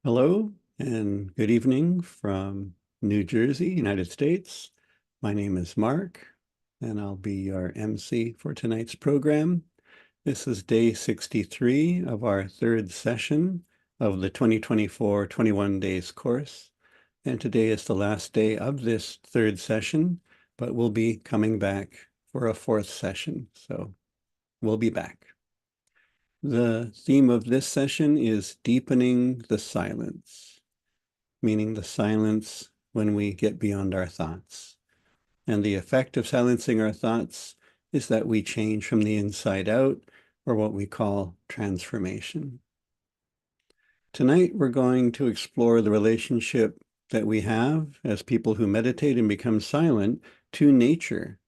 Hello and good evening from New Jersey, United States. My name is Mark, and I'll be your MC for tonight's program. This is day 63 of our third session of the 2024 21 days course. And today is the last day of this third session, but we'll be coming back for a fourth session. So we'll be back. The theme of this session is deepening the silence, meaning the silence when we get beyond our thoughts. And the effect of silencing our thoughts is that we change from the inside out, or what we call transformation. Tonight, we're going to explore the relationship that we have as people who meditate and become silent to nature,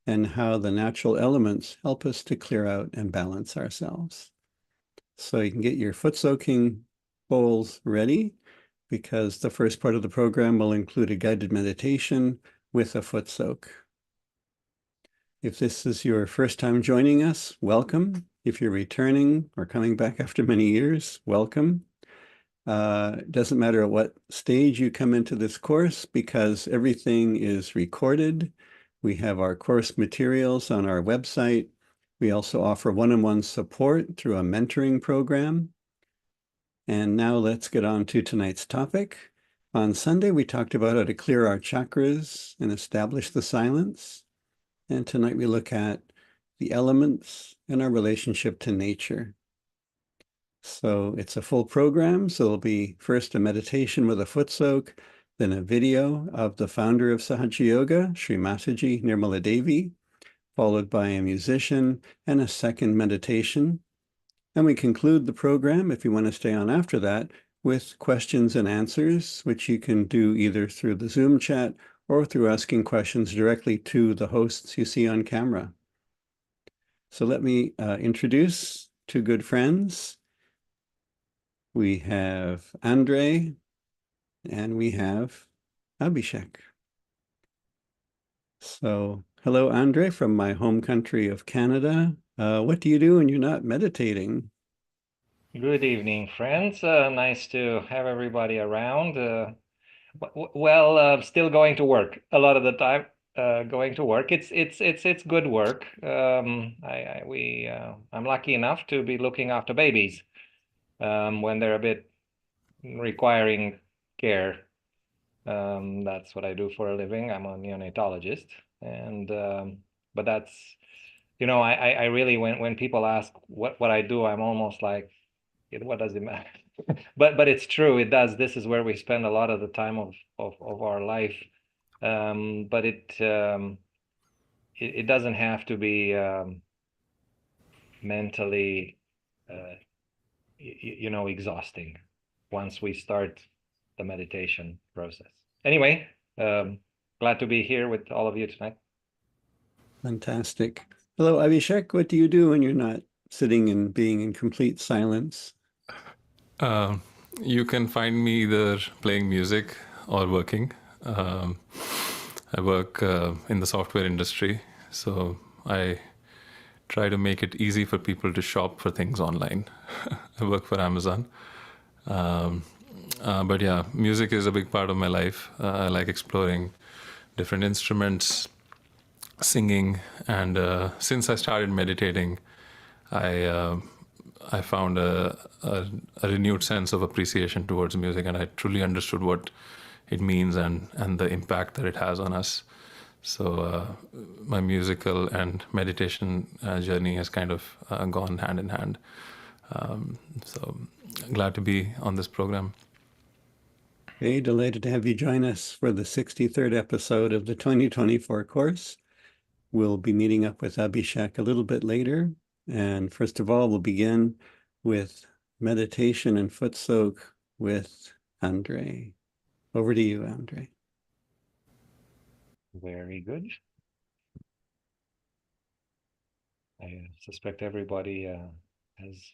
and how the natural elements help us to clear out and balance ourselves. So you can get your foot soaking bowls ready, because the first part of the program will include a guided meditation with a foot soak. If this is your first time joining us, welcome. If you're returning or coming back after many years, welcome. It doesn't matter at what stage you come into this course, because everything is recorded. We have our course materials on our website. We also offer one-on-one support through a mentoring program. And now let's get on to tonight's topic. On Sunday, we talked about how to clear our chakras and establish the silence. And tonight we look at the elements and our relationship to nature. So it's a full program. So it'll be first a meditation with a foot soak, then a video of the founder of Sahaja Yoga, Shri Mataji, Nirmala Devi, followed by a musician and a second meditation. And we conclude the program, if you want to stay on after that, with questions and answers, which you can do either through the Zoom chat or through asking questions directly to the hosts you see on camera. So let me introduce two good friends. We have Andrei and we have Abhishek. So hello, Andrei, from my home country of Canada. What do you do when you're not meditating? Good evening, friends. Nice to have everybody around. Well, still going to work a lot of the time. Going to work. It's good work. I'm lucky enough to be looking after babies when they're a bit requiring care. That's what I do for a living. I'm a neonatologist, and but that's I really when people ask what I do, I'm almost like, what does it matter? But it's true, it does. This is where we spend a lot of the time of our life. But it doesn't have to be mentally exhausting once we start the meditation process. Anyway, glad to be here with all of you tonight. Fantastic. Hello, Abhishek. What do you do when you're not sitting and being in complete silence? Uh, you can find me either playing music or working. Um, I work in the software industry, so I try to make it easy for people to shop for things online. I work for Amazon. Um, but yeah, music is a big part of my life. I like exploring different instruments, singing, and since I started meditating, I uh, I found a renewed sense of appreciation towards music, and I truly understood what it means and the impact that it has on us. So my musical and meditation journey has kind of gone hand in hand. So glad to be on this program. Hey, delighted to have you join us for the 63rd episode of the 2024 course. We'll be meeting up with Abhishek a little bit later. And first of all, we'll begin with meditation and foot soak with Andrei. Over to you, Andrei. Very good. I suspect everybody has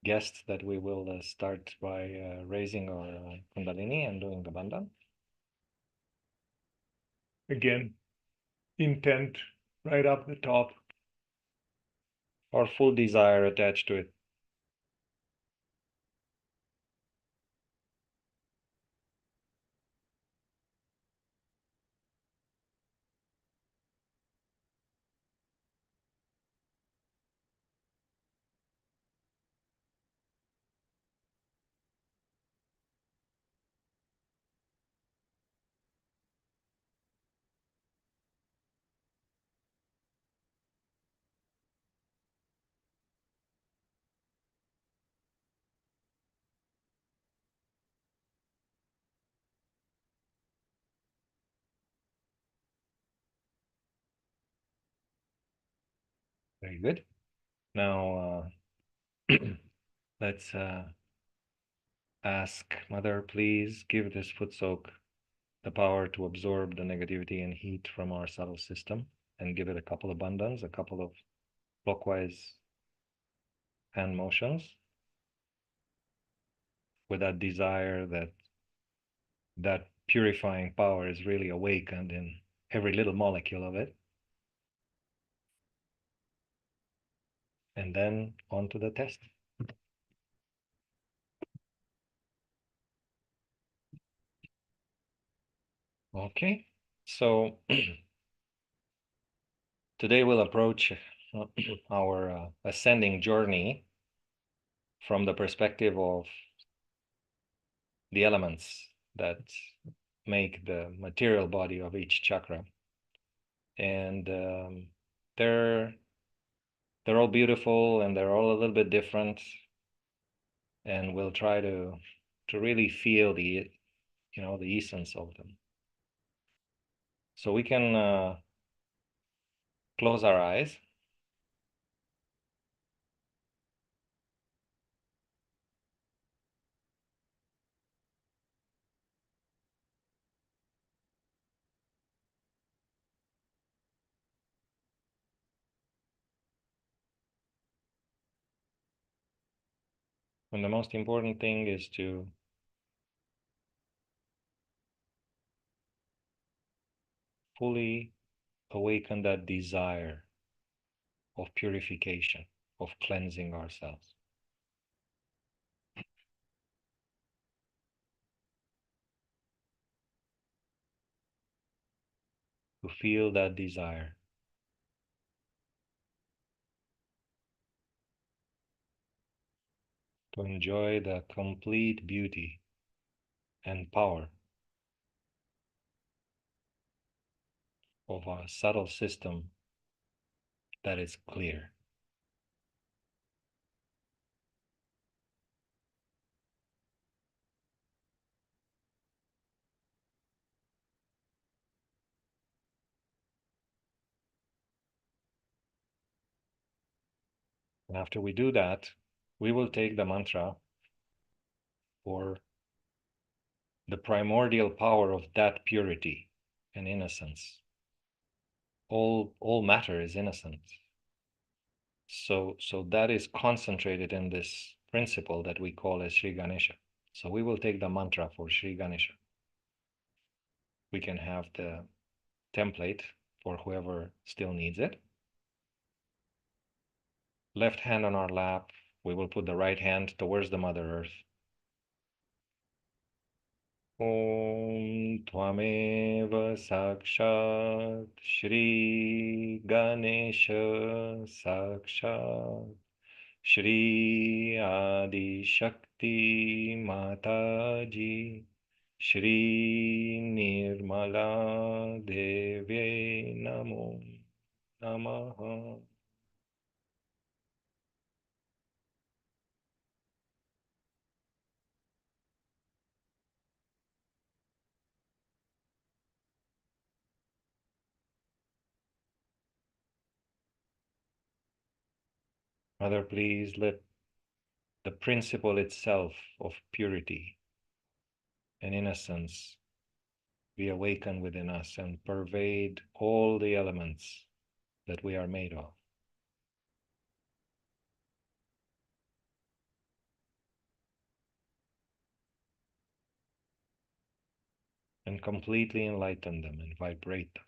guessed that we will start by raising our Kundalini and doing the bandhan. Again, intent right up the top. Our full desire attached to it. Very good. Now, let's ask Mother, please give this foot soak the power to absorb the negativity and heat from our subtle system, and give it a couple of bandhas, a couple of clockwise hand motions, with that desire that that purifying power is really awakened in every little molecule of it. And then on to the test. Okay, so today we'll approach our ascending journey from the perspective of the elements that make the material body of each chakra. And they're all beautiful, and they're all a little bit different. And we'll try to really feel the essence of them. So we can close our eyes. And the most important thing is to fully awaken that desire of purification, of cleansing ourselves. To feel that desire. To enjoy the complete beauty and power of a subtle system that is clear. And after we do that, we will take the mantra for the primordial power of that purity and innocence. All matter is innocent. So that is concentrated in this principle that we call as Sri Ganesha. So we will take the mantra for Sri Ganesha. We can have the template for whoever still needs it. Left hand on our lap, we will put the right hand towards the Mother Earth. Om Tvameva Sakshat Shri Ganesha Sakshat Shri Adi Shakti Mataji Shri Nirmala Devi Namo Namaha. Mother, please let the principle itself of purity and innocence be awakened within us and pervade all the elements that we are made of. And completely enlighten them and vibrate them.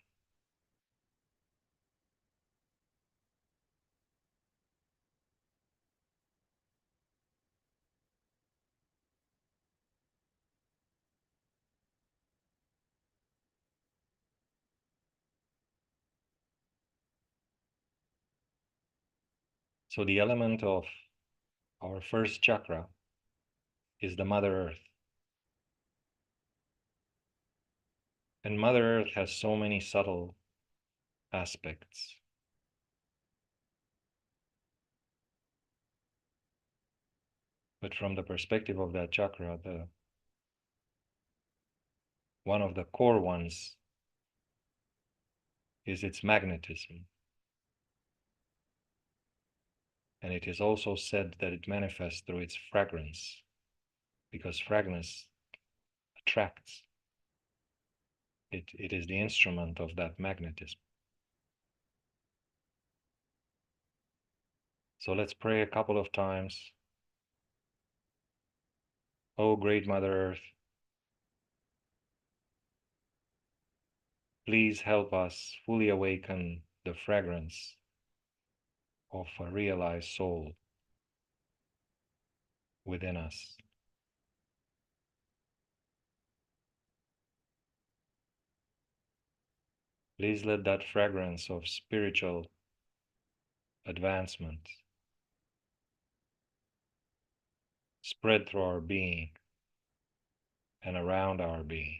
So the element of our first chakra is the Mother Earth. And Mother Earth has so many subtle aspects. But from the perspective of that chakra, one of the core ones is its magnetism. And it is also said that it manifests through its fragrance, because fragrance attracts. It is the instrument of that magnetism. So let's pray a couple of times. O great Mother Earth, please help us fully awaken the fragrance of a realized soul within us. Please let that fragrance of spiritual advancement spread through our being and around our being.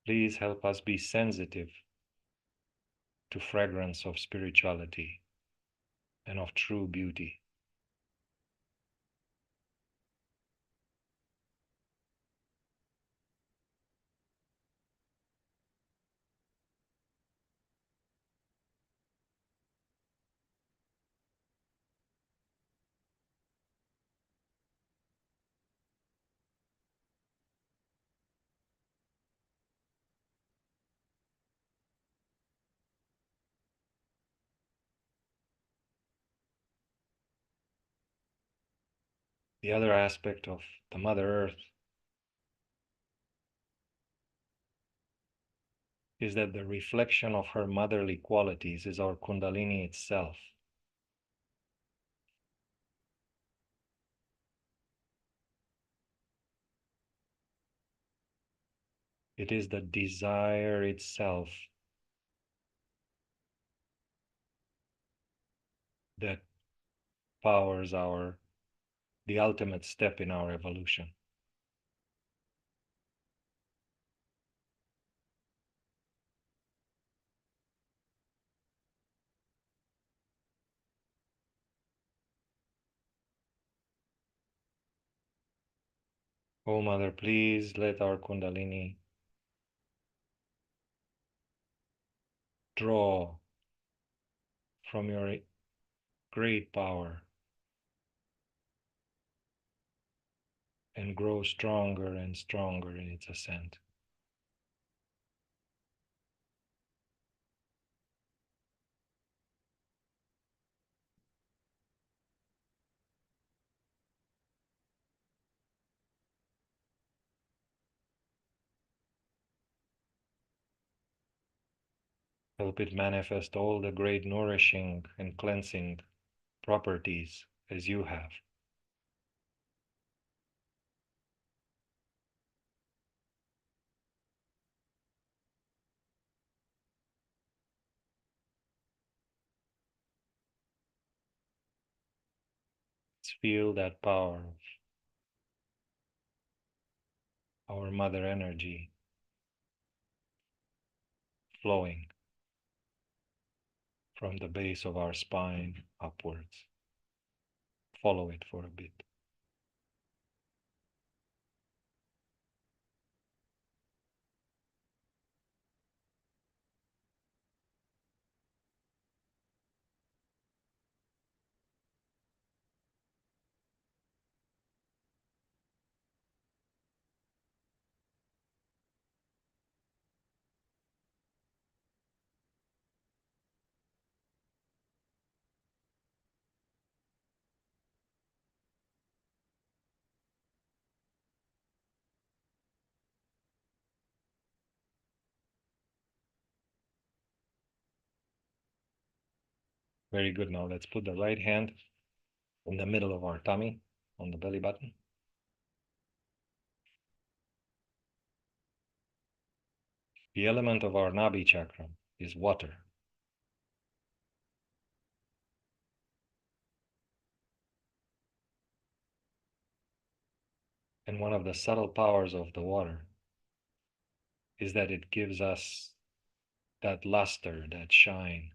Please help us be sensitive to fragrance of spirituality and of true beauty. The other aspect of the Mother Earth is that the reflection of her motherly qualities is our Kundalini itself. It is the desire itself that powers the ultimate step in our evolution. Oh Mother, please let our Kundalini draw from your great power and grow stronger and stronger in its ascent. Help it manifest all the great nourishing and cleansing properties as you have. Let's feel that power of our mother energy flowing from the base of our spine upwards. Follow it for a bit. Very good. Now let's put the right hand in the middle of our tummy on the belly button. The element of our Nabi chakra is water. And one of the subtle powers of the water is that it gives us that luster, that shine.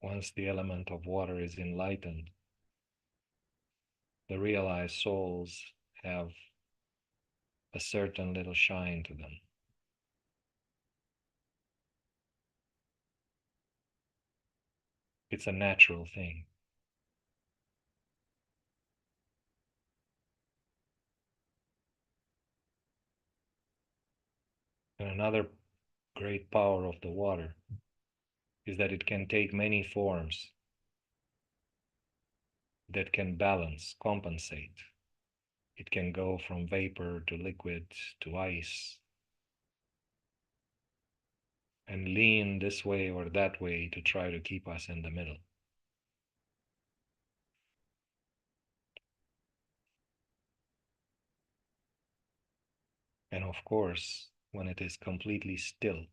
Once the element of water is enlightened, the realized souls have a certain little shine to them. It's a natural thing. And another great power of the water is that it can take many forms that can balance, compensate. It can go from vapor to liquid to ice and lean this way or that way to try to keep us in the middle. And of course, when it is completely still,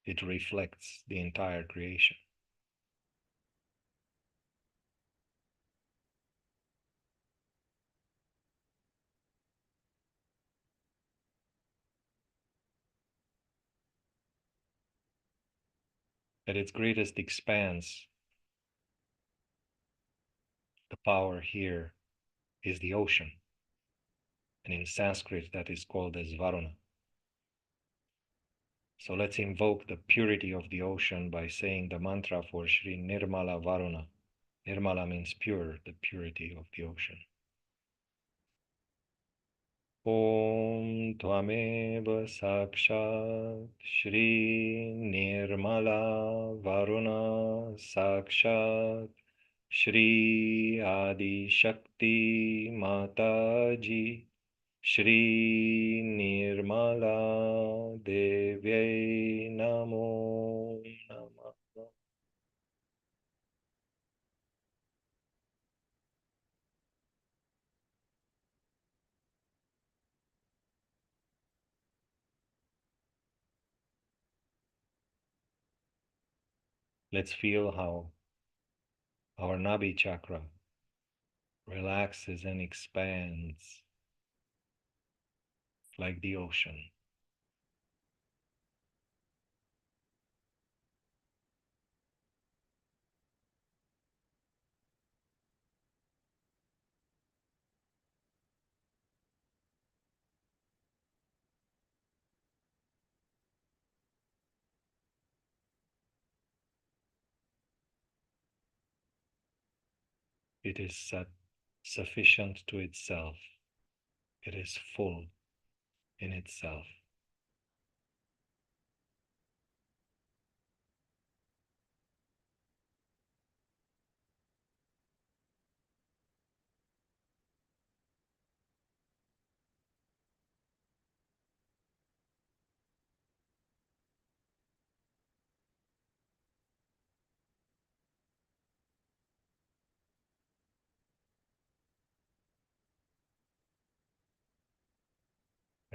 it reflects the entire creation. At its greatest expanse, the power here is the ocean. And in Sanskrit, that is called as Varuna. So let's invoke the purity of the ocean by saying the mantra for Shri Nirmala Varuna. Nirmala means pure, the purity of the ocean. Om Tvameva Sakshat Shri Nirmala Varuna Sakshat Shri Adi Shakti Mataji Shri Nirmala Devi Namo Namah. Let's feel how our Nabi chakra relaxes and expands like the ocean. It is sufficient to itself. It is full in itself.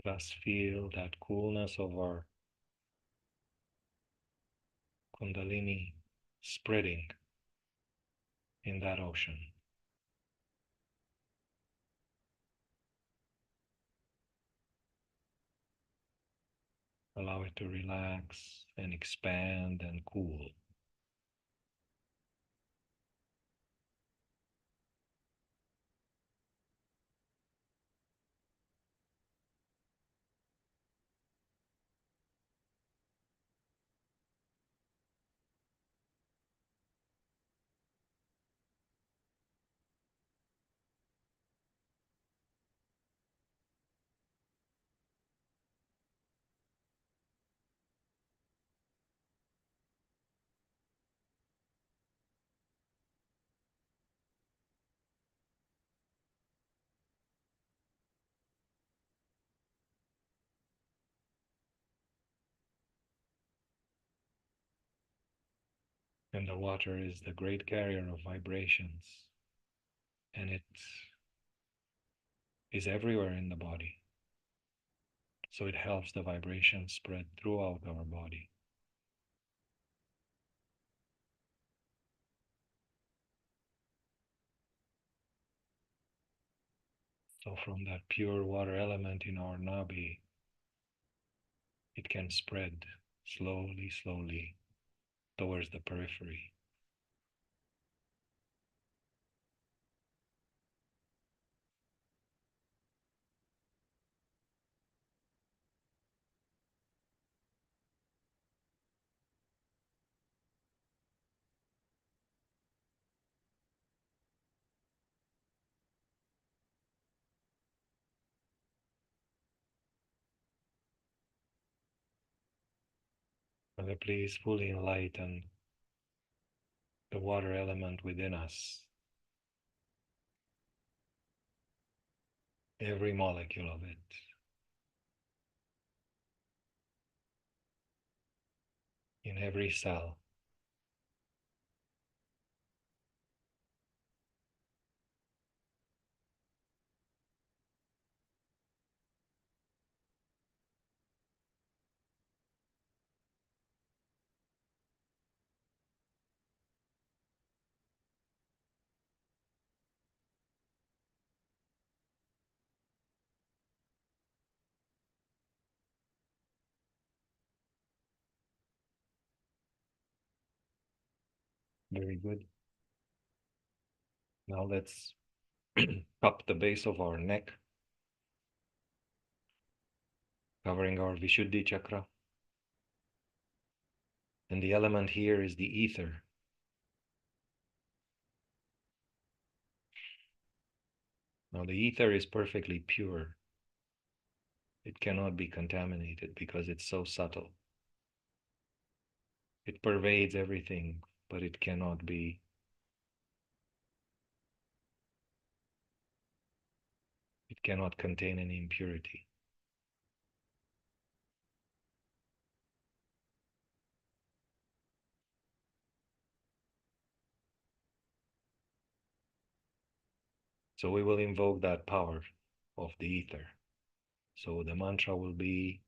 Let us feel that coolness of our Kundalini spreading in that ocean. Allow it to relax and expand and cool. And the water is the great carrier of vibrations, and it is everywhere in the body. So it helps the vibration spread throughout our body. So from that pure water element in our nabi, it can spread slowly, slowly towards the periphery. Father, please fully enlighten the water element within us, every molecule of it. In every cell. Very good. Now let's cup the base of our neck, covering our Vishuddhi chakra. And the element here is the ether. Now the ether is perfectly pure. It cannot be contaminated because it's so subtle. It pervades everything, but it cannot contain any impurity. So we will invoke that power of the ether. So the mantra will be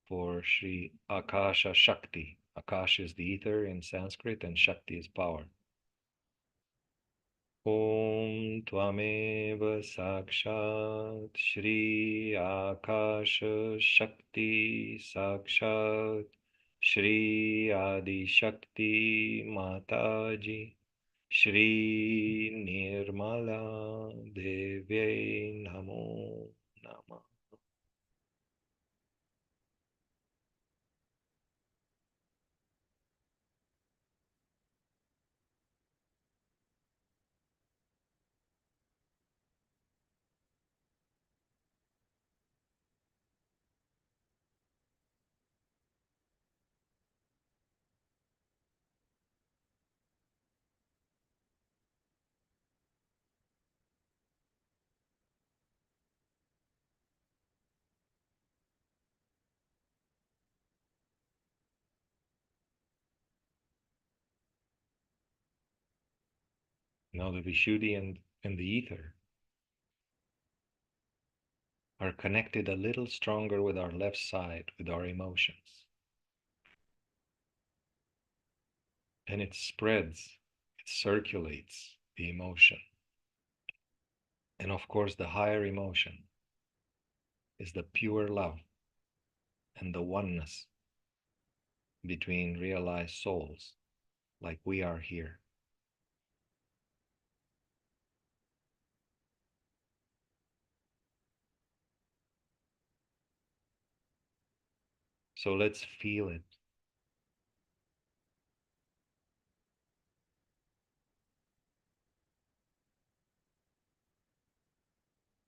for Shri Akasha Shakti. Akash is the ether in Sanskrit and Shakti is power. Om Tvameva Sakshat Shri Akasha Shakti Sakshat Shri Adi Shakti Mataji Shri Nirmala Devi Namo Namah. Now the Vishuddhi and the ether are connected a little stronger with our left side, with our emotions. And it spreads, it circulates the emotion. And of course, the higher emotion is the pure love and the oneness between realized souls, like we are here. So let's feel it.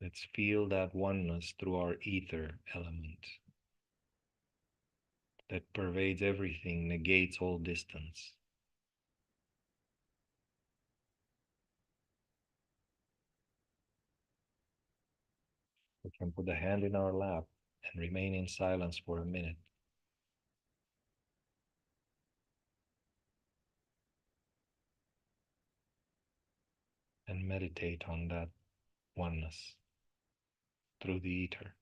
Let's feel that oneness through our ether element that pervades everything, negates all distance. We can put the hand in our lap and remain in silence for a minute. And meditate on that oneness through the ether.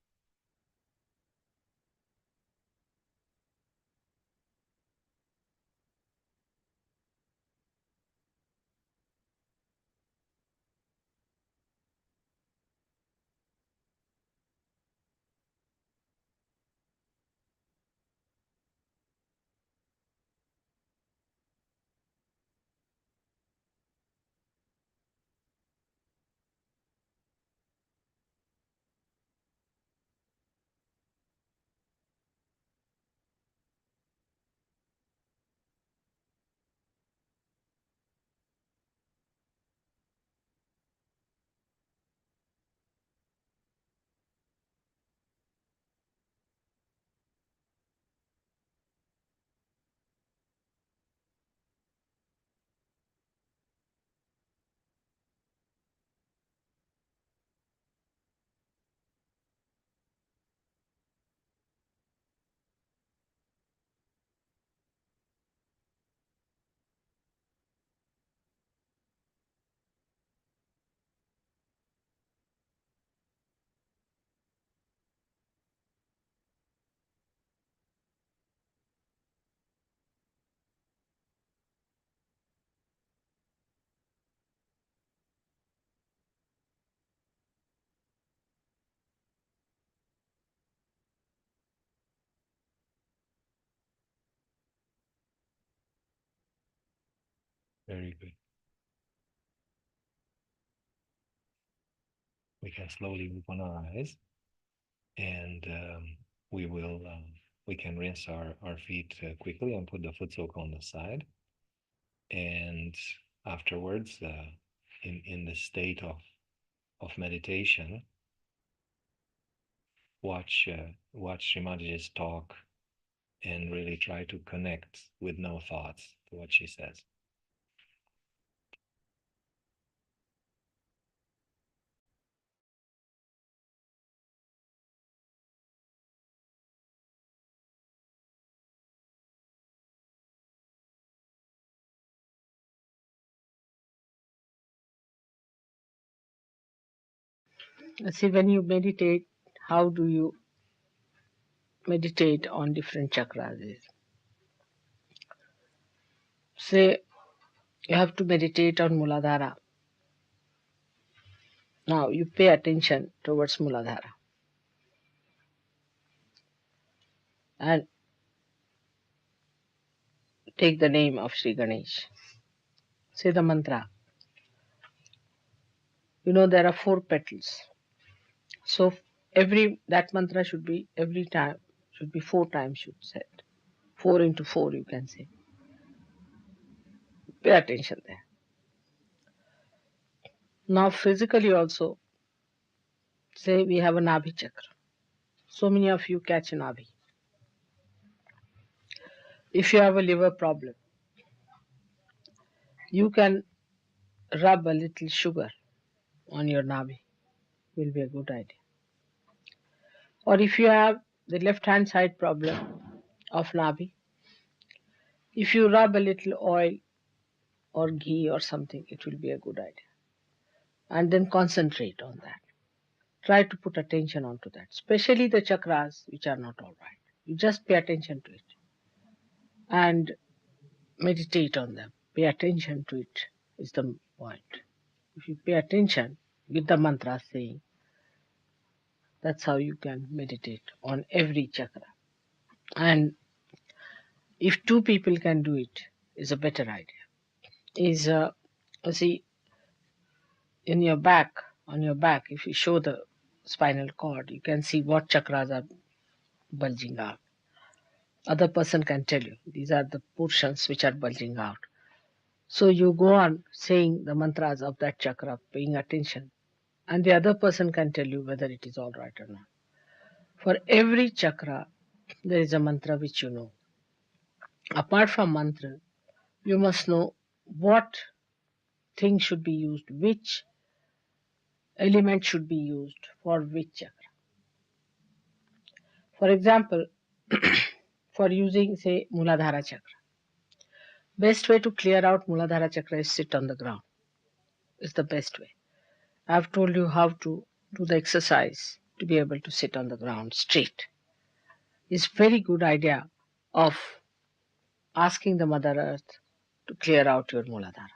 Very good. We can slowly open our eyes, and we can rinse our feet quickly and put the foot soak on the side. And afterwards, in the state of meditation, watch Shri Mataji's talk and really try to connect with no thoughts to what she says. See, when you meditate, how do you meditate on different chakras? Say, you have to meditate on Muladhara. Now, you pay attention towards Muladhara. And take the name of Sri Ganesh. Say the mantra. You know there are 4 petals. So that mantra should be every time, should be 4 times should said. 4 into 4 you can say. Pay attention there. Now physically also, say we have a Nabhi chakra. So many of you catch a Nabhi. If you have a liver problem, you can rub a little sugar on your Nabhi. Will be a good idea. Or if you have the left hand side problem of Nabhi, if you rub a little oil or ghee or something, it will be a good idea. And then concentrate on that. Try to put attention onto that, especially the chakras which are not all right. You just pay attention to it and meditate on them. Pay attention to it is the point. If you pay attention with the mantra saying, that's how you can meditate on every chakra. And if 2 people can do it, is a better idea. Is see in your back, on your back, if you show the spinal cord, you can see what chakras are bulging out. Other person can tell you these are the portions which are bulging out. So you go on saying the mantras of that chakra, paying attention, and the other person can tell you whether it is all right or not. For every chakra, there is a mantra which you know. Apart from mantra, you must know what thing should be used, which element should be used for which chakra. For example, for using, say, Muladhara chakra, best way to clear out Muladhara chakra is sit on the ground. Is the best way. I've told you how to do the exercise to be able to sit on the ground straight. It's very good idea of asking the Mother Earth to clear out your Muladhara.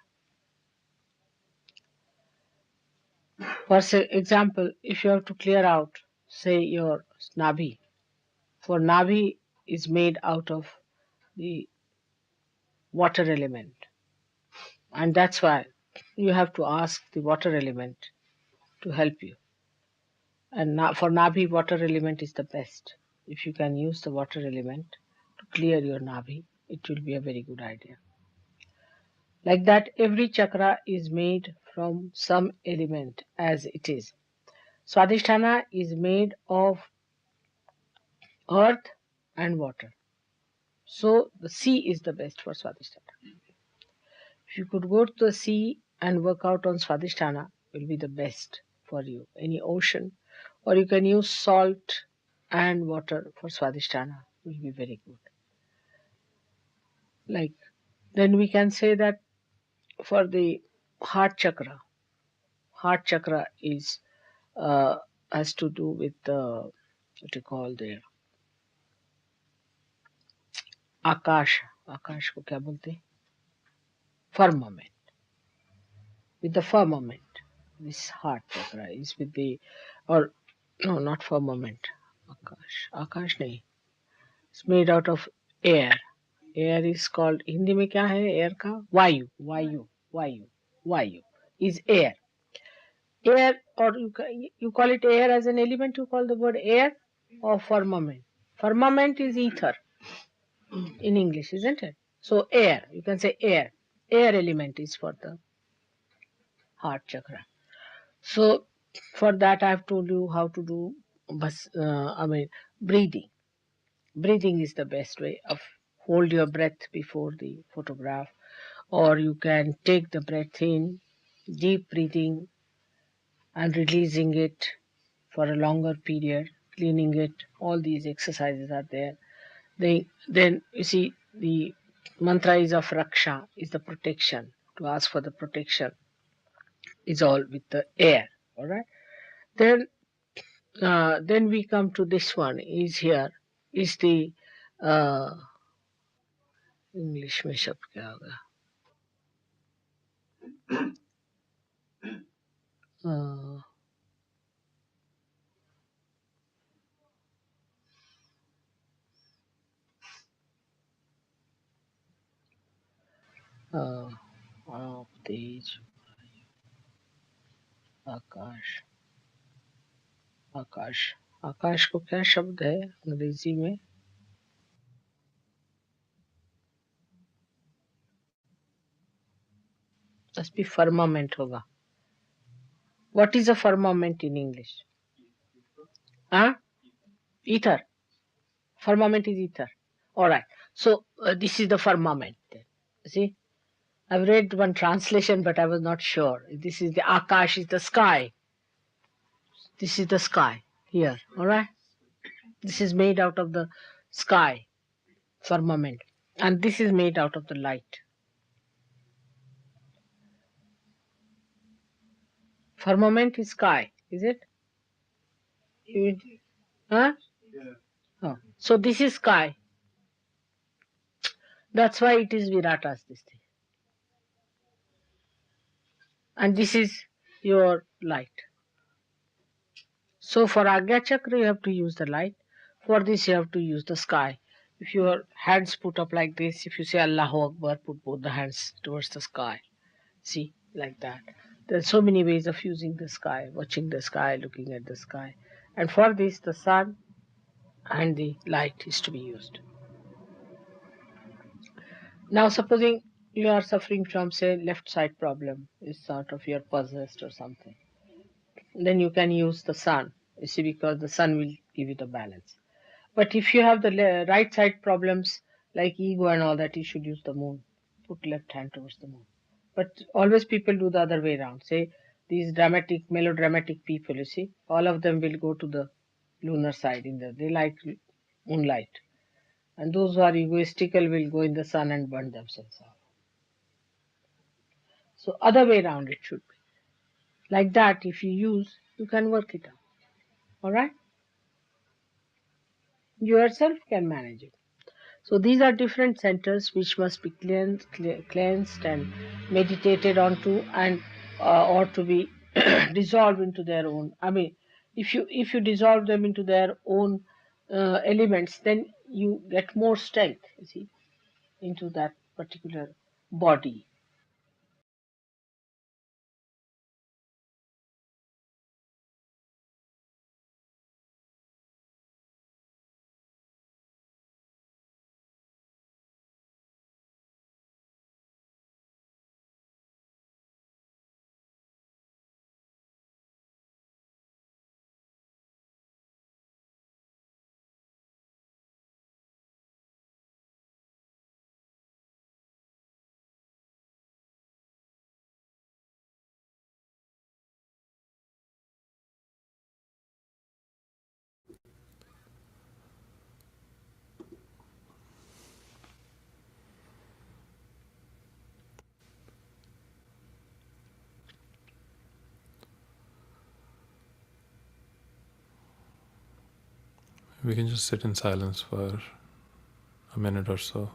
For example, if you have to clear out, say, your Nabhi, for Nabhi is made out of the water element. And that's why you have to ask the water element to help you. And for Nabhi, water element is the best. If you can use the water element to clear your Nabhi, it will be a very good idea. Like that, every chakra is made from some element as it is. Swadhisthana is made of earth and water. So the sea is the best for Swadhisthana. If you could go to the sea and work out on Swadhisthana, it will be the best for you. Any ocean, or you can use salt and water for Swadhisthana, will be very good. Like, then we can say that for the heart chakra is has to do with what you call the आकाश को क्या बोलते हैं? Firmament. With the firmament, this heart chakra is with the, or no, not firmament. आकाश नहीं. It's made out of air. Air is called, Hindi में क्या है air का? वायु, वायु, वायु, वायु is air. Air, or you call it air as an element, you call the word air or firmament. Firmament is ether in English, isn't it? So air, you can say air. Air element is for the heart chakra. So for that I have told you how to do breathing. Breathing is the best way of hold your breath before the photograph, or you can take the breath in, deep breathing and releasing it for a longer period, cleaning it. All these exercises are there. Then you see the mantra is of Raksha, is the protection, to ask for the protection is all with the air. All right. Then we come to this one is here is the English में शब्द क्या होगा तेज आकाश आकाश आकाश को क्या शब्द है अंग्रेजी में must be firmament होगा what is a firmament in English ether firmament is ether all right so this is the firmament then. See I've read one translation but I was not sure this is the akash is the sky this is the sky here all right this is made out of the sky firmament and this is made out of the light firmament is sky is it huh oh. So this is sky that's why it is viratas this thing and this is your light so for agya chakra you have to use the light for this you have to use the sky if your hands put up like this if you say Allahu Akbar put both the hands towards the sky see like that there are so many ways of using the sky watching the sky looking at the sky and for this the sun and the light is to be used now supposing you are suffering from say left side problem is sort of you're possessed or something then you can use the sun you see because the sun will give you the balance but if you have the right side problems like ego and all that you should use the moon put left hand towards the moon but always people do the other way around say these dramatic melodramatic people you see all of them will go to the lunar side in the they like moonlight and those who are egoistical will go in the sun and burn themselves out so other way around it should be like that if you use you can work it out all right yourself can manage it so these are different centers which must be cleansed and meditated onto and or to be dissolved into their own if you dissolve them into their own elements then you get more strength you see into that particular body We can just sit in silence for a minute or so.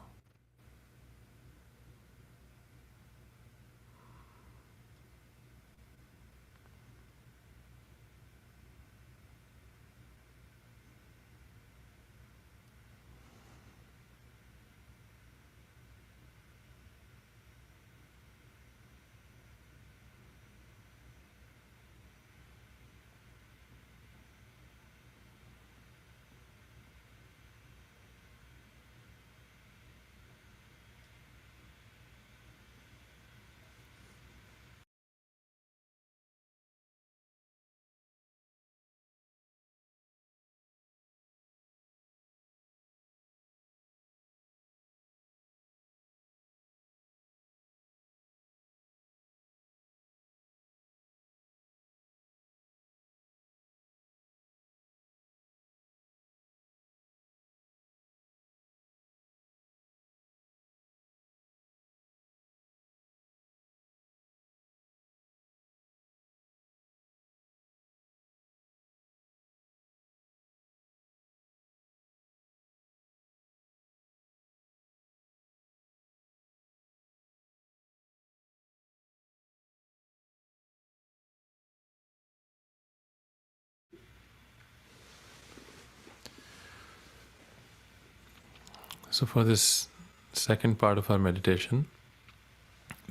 So for this second part of our meditation,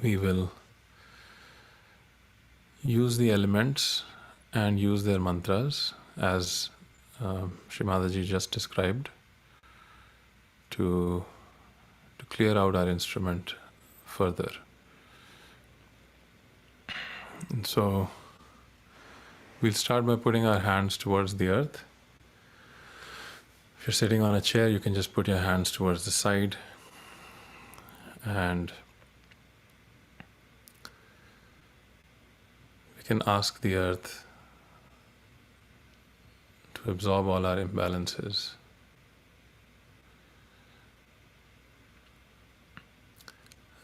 we will use the elements and use their mantras as Shri Mataji just described to clear out our instrument further. And so we'll start by putting our hands towards the earth. If you're sitting on a chair, you can just put your hands towards the side and we can ask the earth to absorb all our imbalances.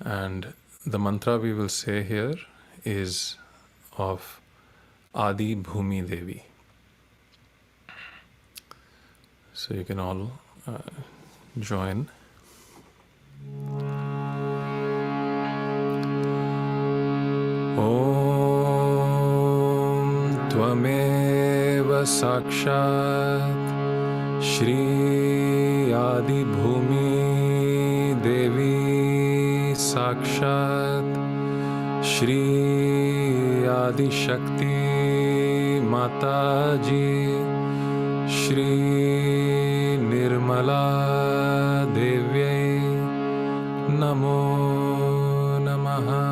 And the mantra we will say here is of Adi Bhumi Devi. So you can all join. Om Tvameva Sakshat Shri Adi Bhumi Devi Sakshat Shri Adi Shakti Mataji Shri Nirmala Devi Namo Namaha.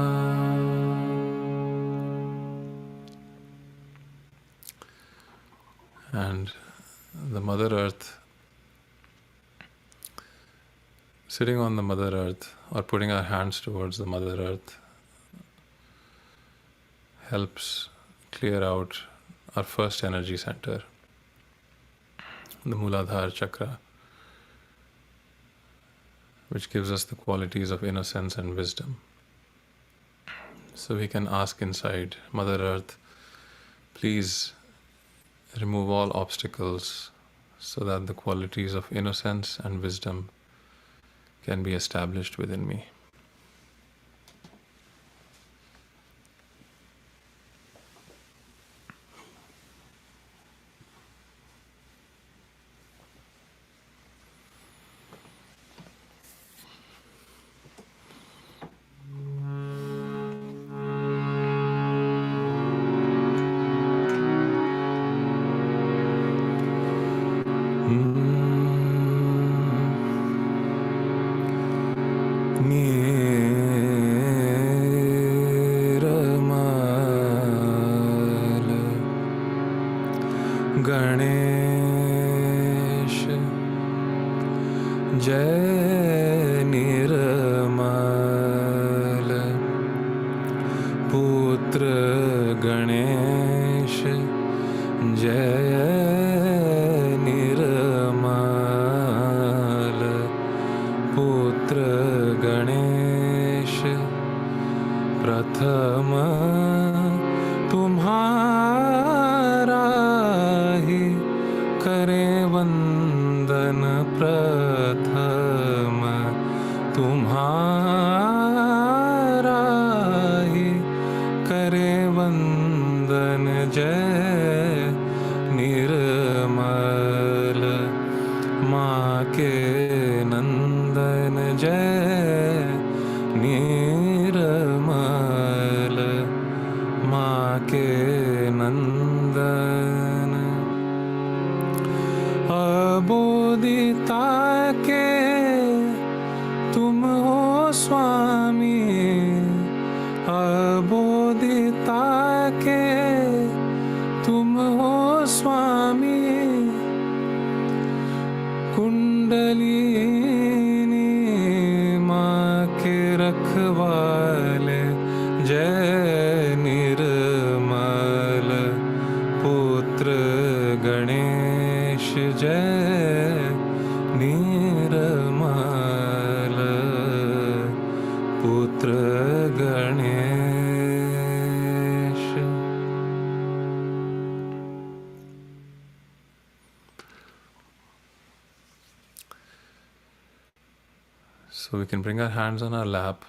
And the Mother Earth, sitting on the Mother Earth or putting our hands towards the Mother Earth helps clear out our first energy center, the Muladhara chakra, which gives us the qualities of innocence and wisdom. So we can ask inside, Mother Earth, please remove all obstacles so that the qualities of innocence and wisdom can be established within me. So we can bring our hands on our lap,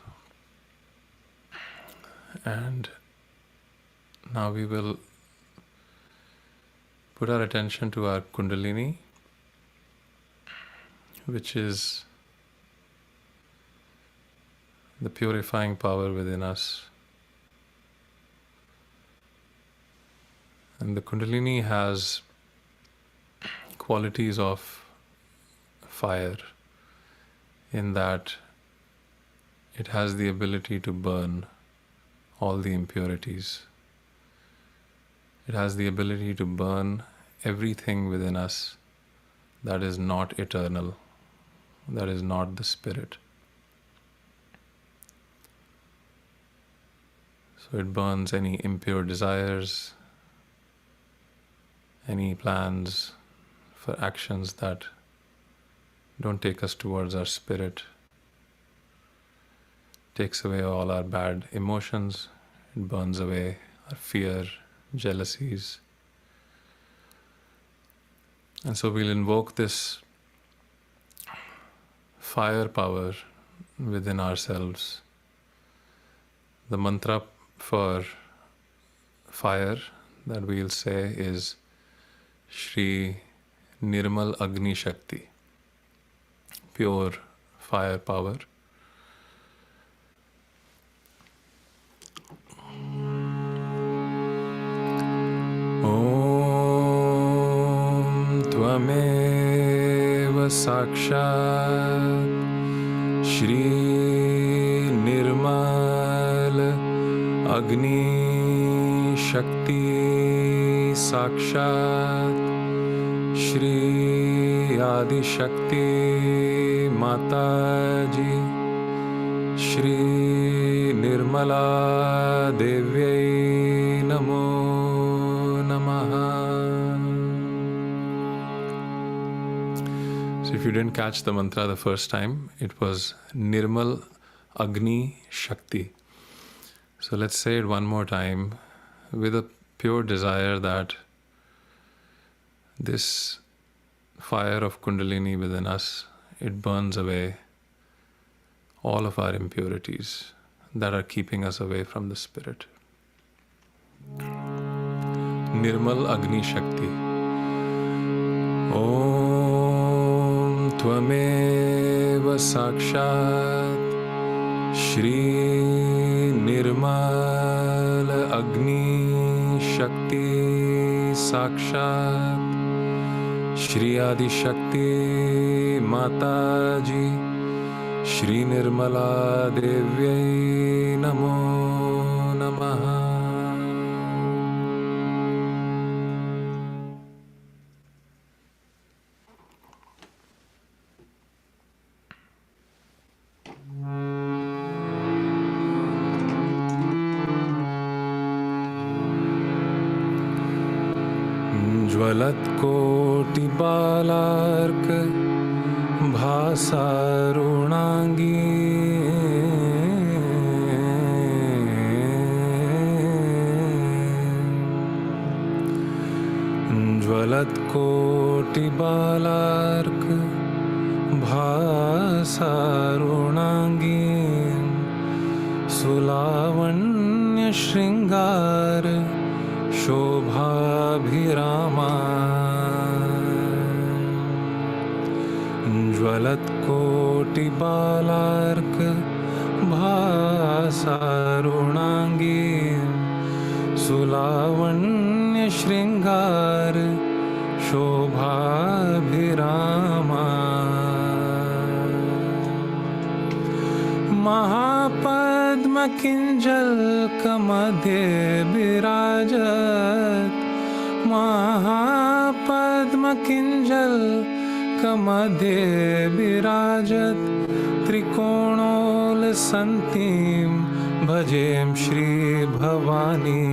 and now we will put our attention to our Kundalini, which is the purifying power within us. And the Kundalini has qualities of fire in that it has the ability to burn all the impurities. It has the ability to burn everything within us that is not eternal, that is not the spirit. So it burns any impure desires, any plans for actions that don't take us towards our spirit, takes away all our bad emotions, it burns away our fear, jealousies. And so we'll invoke this fire power within ourselves. The mantra for fire that we'll say is Shri Nirmal Agni Shakti, pure fire power. Om Tvameva Sakshat Shri Nirmal Agni Shakti Sakshat Shri Adi Shakti Mataji Shri Nirmala Devi Namo Namaha. So if you didn't catch the mantra the first time, it was Nirmal Agni Shakti. So let's say it one more time with a pure desire that this fire of Kundalini within us, it burns away all of our impurities that are keeping us away from the spirit. Nirmal Agni Shakti. Om Tvameva Sakshat Shri Nirmal Agni Shakti Sakshat Shri Adi Shakti Mataji Shri Nirmala Devi Namo Namaha. ज्वलत कोटि बालार्क भासारुणांगी ज्वलत कोटि बालार्क भासारुणांगी सुलावण्य श्रृंगार शोभाभिरामा ज्वलत कोटि बालार्क भासारुणांगी सुलावण्य श्रृंगार शोभाभिरामा महापद्म किंजल कमध्ये विराजत महापद्म किंजल कमध्ये विराजत त्रिकोणोल संतीं भजेम श्री भवानी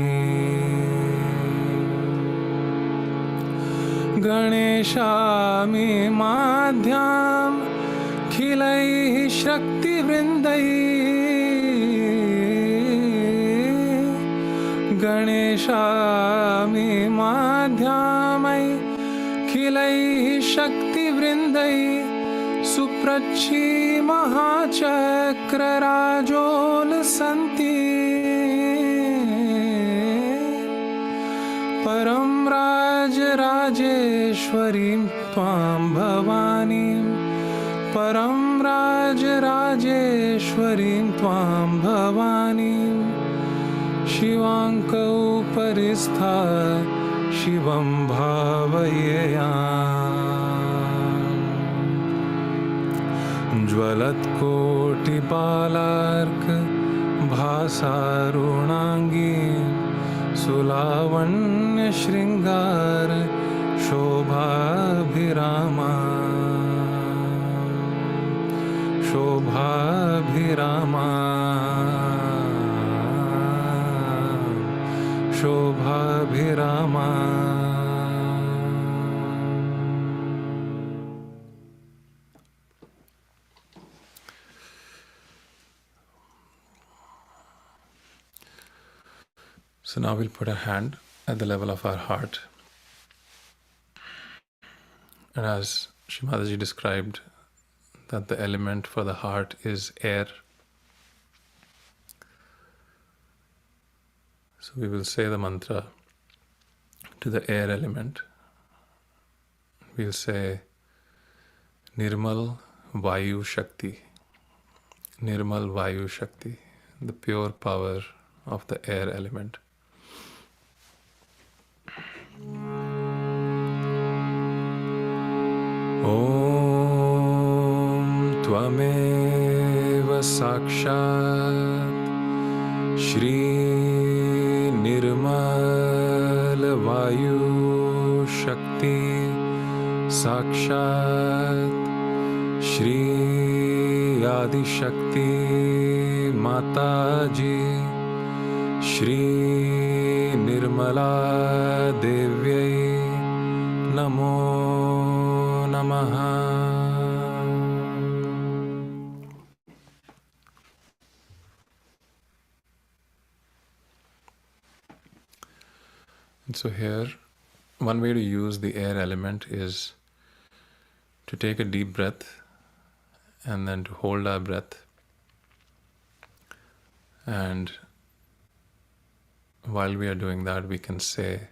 गणेशामि माध्यां खिलैः शक्तिवृन्दैः गणेशामि माध्यामै खिलैः शक्तिवृन्दैः सुप्रच्छी महाचक्रराजोलसन्ति परं राजराजेश्वरीं त्वां भवानीं परं राजराजेश्वरीं त्वां भवानीं शिवाङ्कोपरिस्था शिवं भावयेयाम् ज्वलत्कोटिबालार्क भासारुणाङ्गीं सुलावण्यशृङ्गार शोभाभिरामा शोभाभिरामा शोभाभिरामा. So now we'll put a hand at the level of our heart. And as Shri Mataji described, that the element for the heart is air. So we will say the mantra to the air element. We'll say Nirmal Vayu Shakti. Nirmal Vayu Shakti, the pure power of the air element. Om Tvameva Sakshat Shri Nirmal Vayu Shakti Sakshat Shri Adi Shakti Mataji Shri Nirmala Devi Namo Namaha. And so here, one way to use the air element is to take a deep breath and then to hold our breath. And while we are doing that, we can say,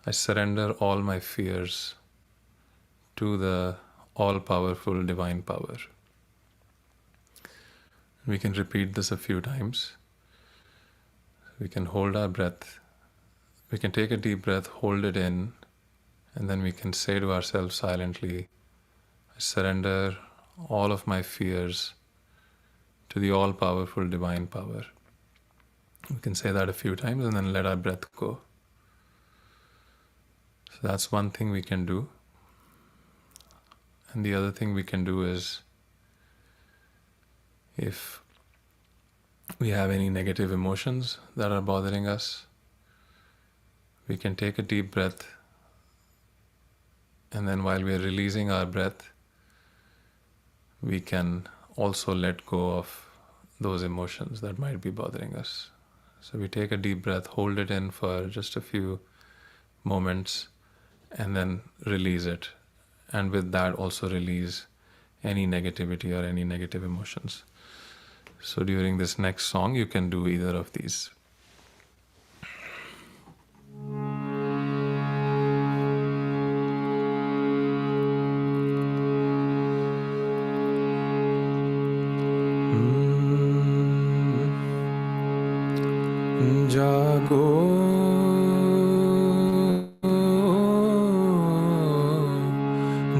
I surrender all my fears to the all-powerful divine power. We can repeat this a few times. We can hold our breath. We can take a deep breath, hold it in, and then we can say to ourselves silently, I surrender all of my fears to the all-powerful divine power. We can say that a few times and then let our breath go. So that's one thing we can do. And the other thing we can do is, if we have any negative emotions that are bothering us, we can take a deep breath, and then while we are releasing our breath, we can also let go of those emotions that might be bothering us. So we take a deep breath, hold it in for just a few moments, and then release it. And with that also release any negativity or any negative emotions. So during this next song, you can do either of these. Jago,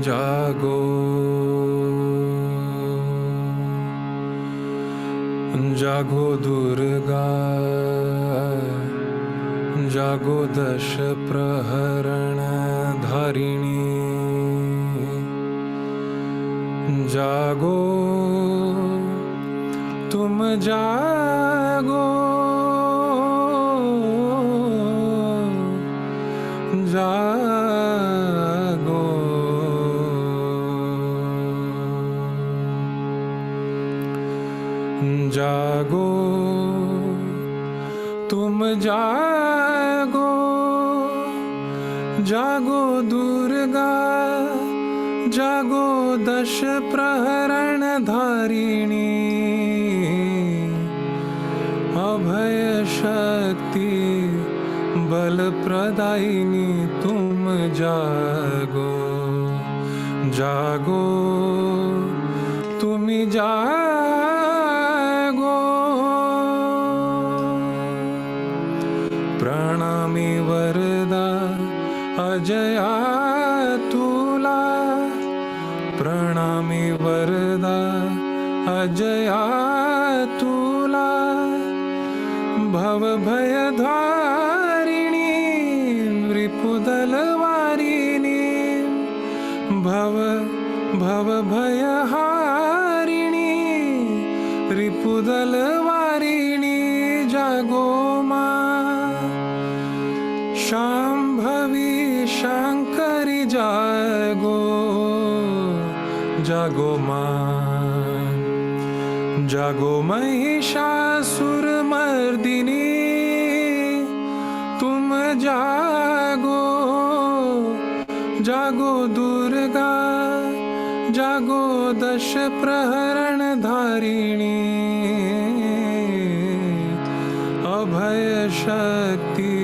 jago, jago Durga, jago dash praharana dharini, jago, tum jago, jago, jago, tum jago, jago Durga, jago dash praharan dharini, abhay shakti बल प्रदायिनी तुम जागो, जागो जागो प्रणामी वरदा अजया तुला प्रणामी वरदा अजया तुला भव भयधारिणी रिपुदलवारिणी भव भव भयहारिणी रिपुदलवारिणी जागो मा शांभवी शंकरी जागो जागो मां जागो महिषासुरमर्दिनी तुम जागो जागो दुर्गा जागो दश प्रहरण धारिणी अभय शक्ति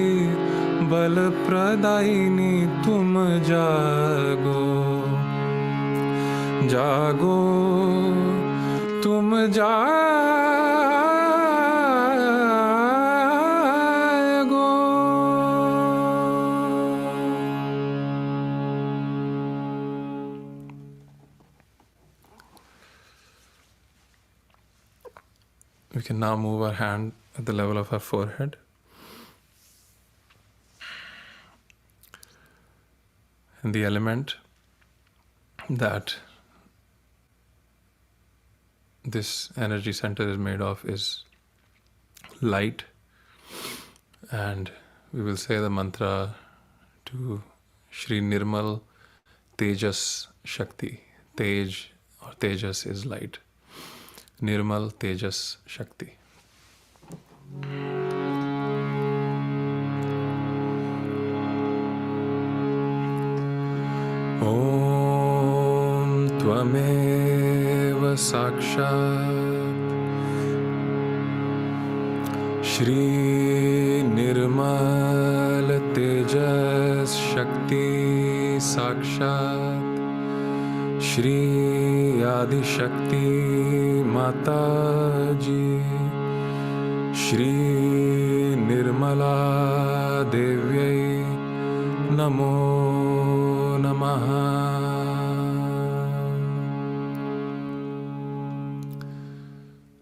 बल प्रदायिनी तुम जागो जागो तुम जागो We can now move our hand at the level of our forehead. And the element that this energy center is made of is light. And we will say the mantra to Shri Nirmal Tejas Shakti. Tej or Tejas is light. Nirmal Tejas Shakti. Om Tvameva Sakshat Shri Nirmal Tejas Shakti Sakshat Shri Adi Shakti Mataji Shri Nirmala Devi Namo Namaha.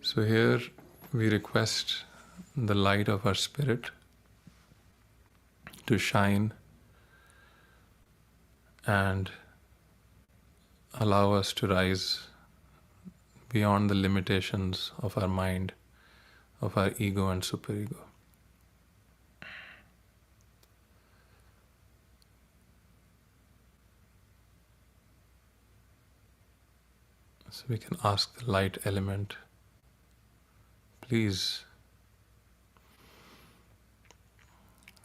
So here we request the light of our spirit to shine and allow us to rise beyond the limitations of our mind, of our ego and superego. So we can ask the light element, please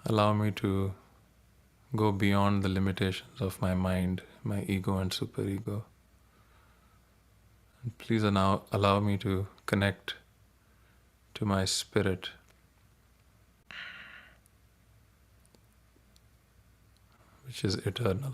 allow me to go beyond the limitations of my mind, my ego and superego. And please allow me to connect to my spirit, which is eternal.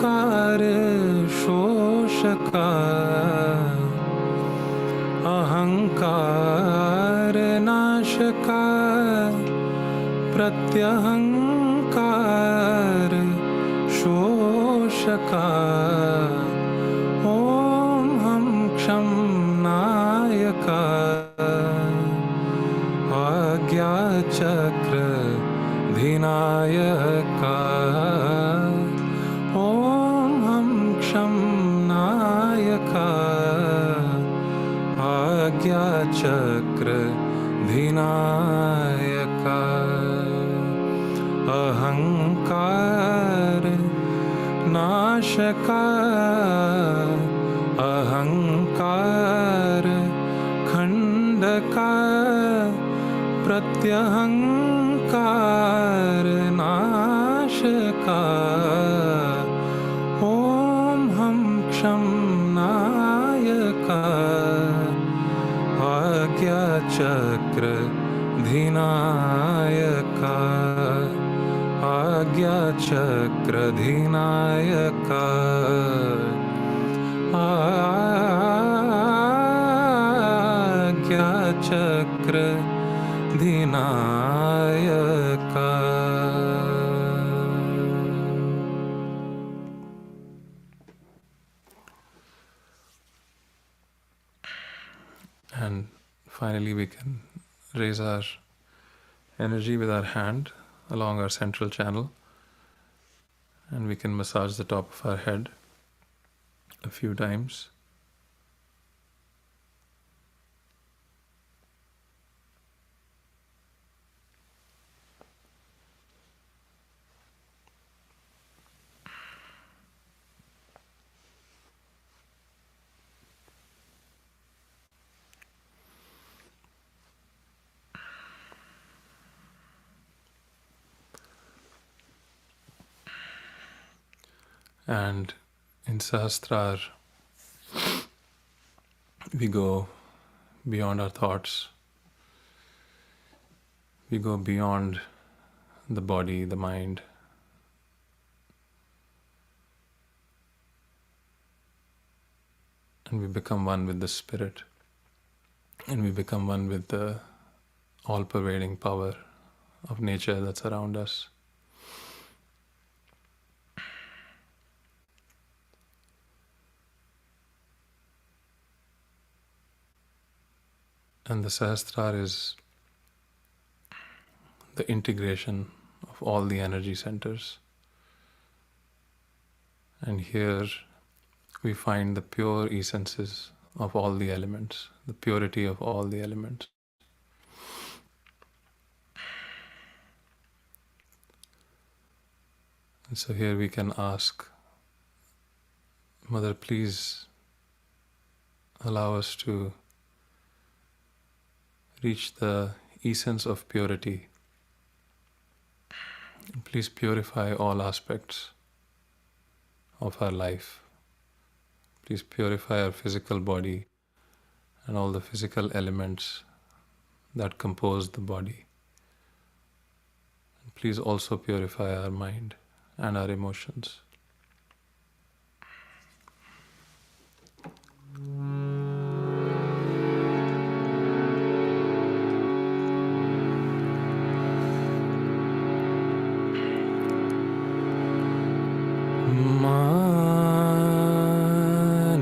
अहंकार शोषका अहंकार नाशका प्रत्यहंकार शोषका ओम हम क्षम नायका आज्ञा चक्र धिनायका ओम हम क्षम नायका आज्ञा चक्र धिनायका अहंकार नाशका अहंकार खंडका प्रत्यहंकार नाशका ओम हम क्षम नायका आज्ञा चक्र धिनायका आज्ञा चक्र धिनायका आज्ञा चक्र धिनायका. And finally we can raise our energy with our hand along our central channel, and we can massage the top of our head a few times. And in Sahasrar, we go beyond our thoughts. We go beyond the body, the mind. And we become one with the spirit. And we become one with the all-pervading power of nature that's around us. And the Sahasrar is the integration of all the energy centers. And here we find the pure essences of all the elements, the purity of all the elements. And so here we can ask, Mother, please allow us to reach the essence of purity. Please purify all aspects of our life. Please purify our physical body and all the physical elements that compose the body. And please also purify our mind and our emotions.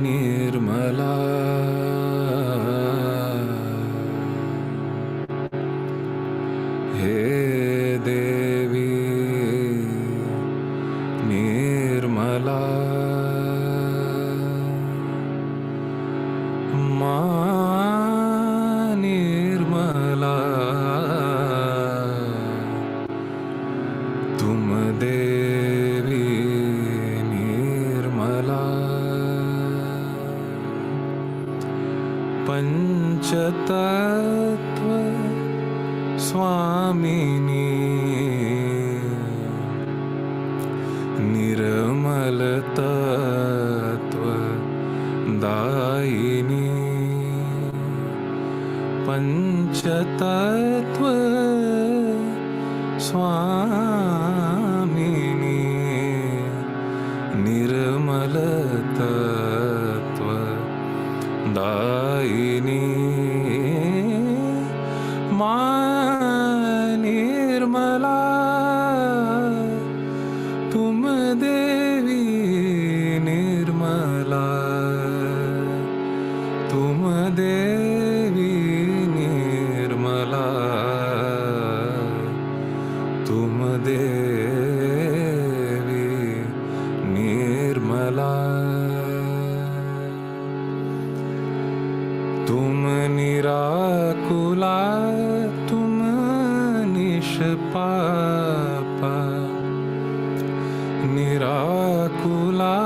Nirmala, He Devi, Nirmala, Nirmala, Tum Devi पंचतत्व स्वामिनी निर्मल तत्व दायिनी पंचतत्व स्वामिनी निर्मल निराकुला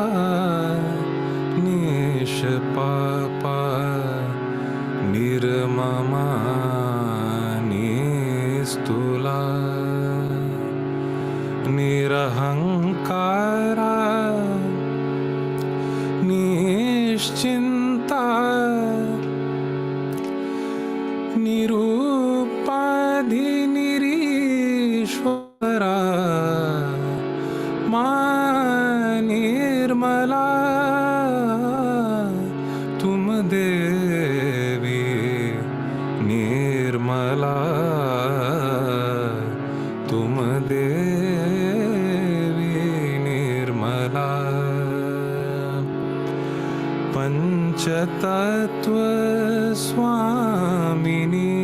निष्पापा निर्ममा निस्तुला निरहंकारा निश्चिंता निरूपाधि निरीश्वरा मा निर्मला तुम देवी निर्मला तुम देवी निर्मला पंचतत्व स्वामिनी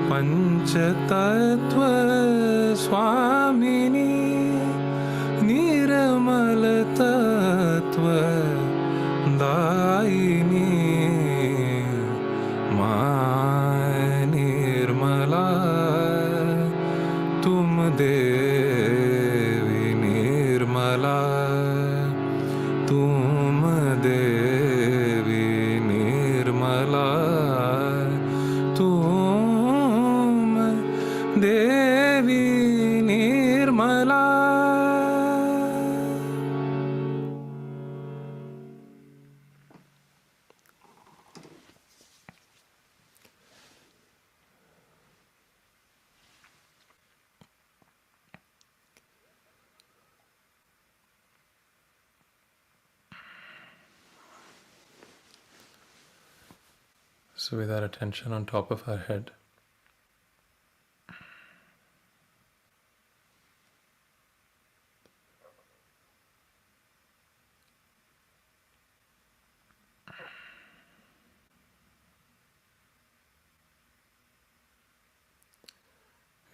पंचतत्व स्वामिनी निर्मल तत्व दायिनी मां निर्मला तुम देवी निर्मला तुम देवी निर्मला तुम देवी Nirmala. So with our attention on top of our head,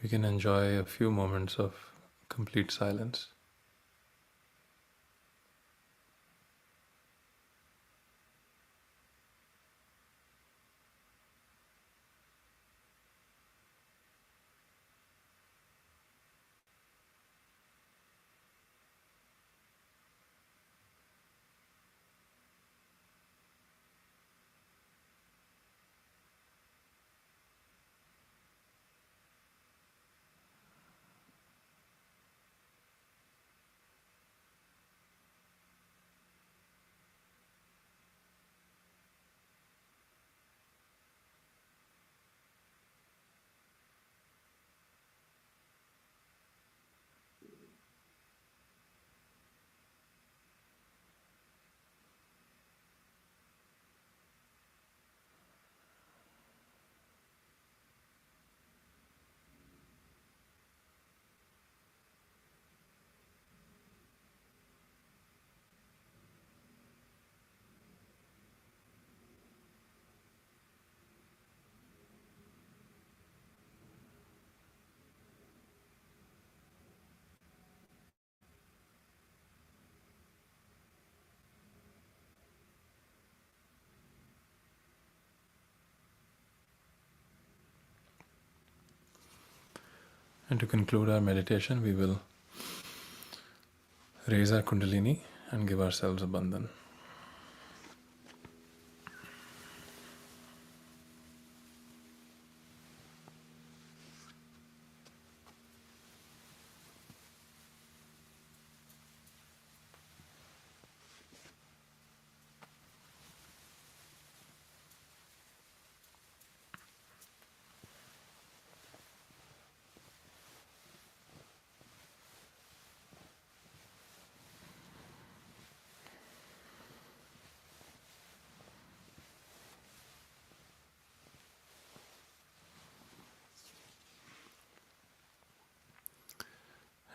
we can enjoy a few moments of complete silence. And to conclude our meditation, we will raise our Kundalini and give ourselves a bandhan.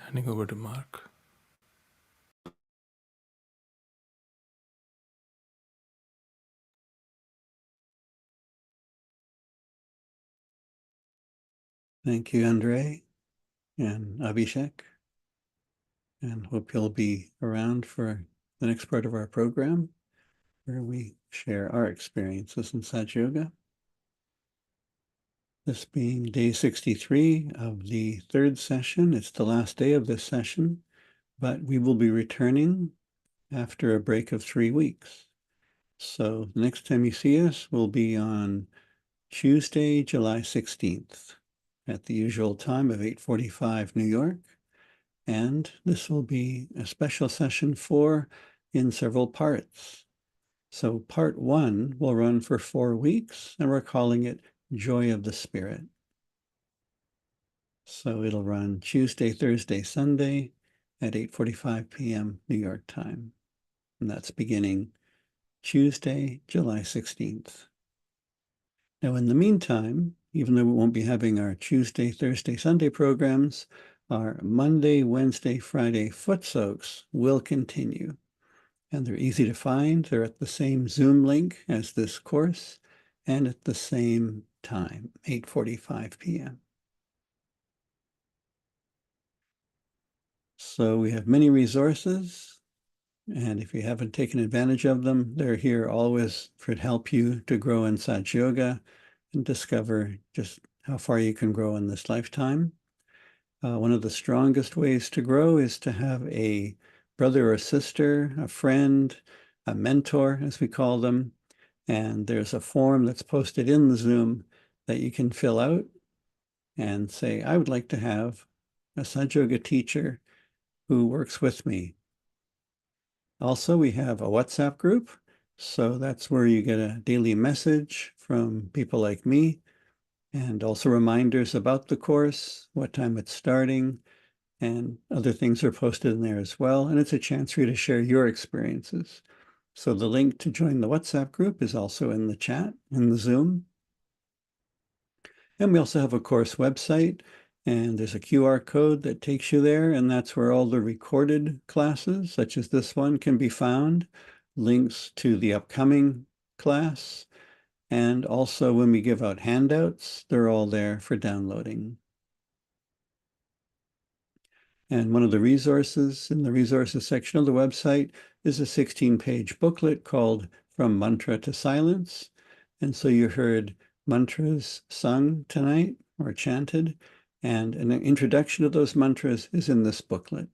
Handing over to Mark. Thank you, Andrei and Abhishek, and hope you'll be around for the next part of our program, where we share our experiences in Sahaja Yoga. this being day 63 of the third session. It's the last day of this session, but we will be returning after a break of 3 weeks. So the next time you see us will be on Tuesday, July 16th at the usual time of 8:45 New York. And this will be a special session 4 in several parts. So part 1 will run for 4 weeks, and we're calling it Joy of the Spirit. So it'll run Tuesday, Thursday, Sunday at 8:45 p.m. New York time. And that's beginning Tuesday, July 16th. Now, in the meantime, even though we won't be having our Tuesday, Thursday, Sunday programs, our Monday, Wednesday, Friday foot soaks will continue. And they're easy to find. They're at the same Zoom link as this course and at the same time, 8:45 p.m. So we have many resources, and if you haven't taken advantage of them, they're here always to help you to grow in Sahaja Yoga and discover just how far you can grow in this lifetime. One of the strongest ways to grow is to have a brother or sister, a friend, a mentor, as we call them. And there's a form that's posted in the Zoom that you can fill out and say, I would like to have a Sahaja Yoga teacher who works with me. Also, we have a WhatsApp group. So that's where you get a daily message from people like me, and also reminders about the course, what time it's starting, and other things are posted in there as well. And it's a chance for you to share your experiences. So the link to join the WhatsApp group is also in the chat, in the Zoom. And we also have a course website, and there's a QR code that takes you there, and that's where all the recorded classes, such as this one, can be found, links to the upcoming class, and also when we give out handouts, they're all there for downloading. And one of the resources in the resources section of the website is a 16-page booklet called From Mantra to Silence. And so you heard mantras sung tonight or chanted, and an introduction to those mantras is in this booklet.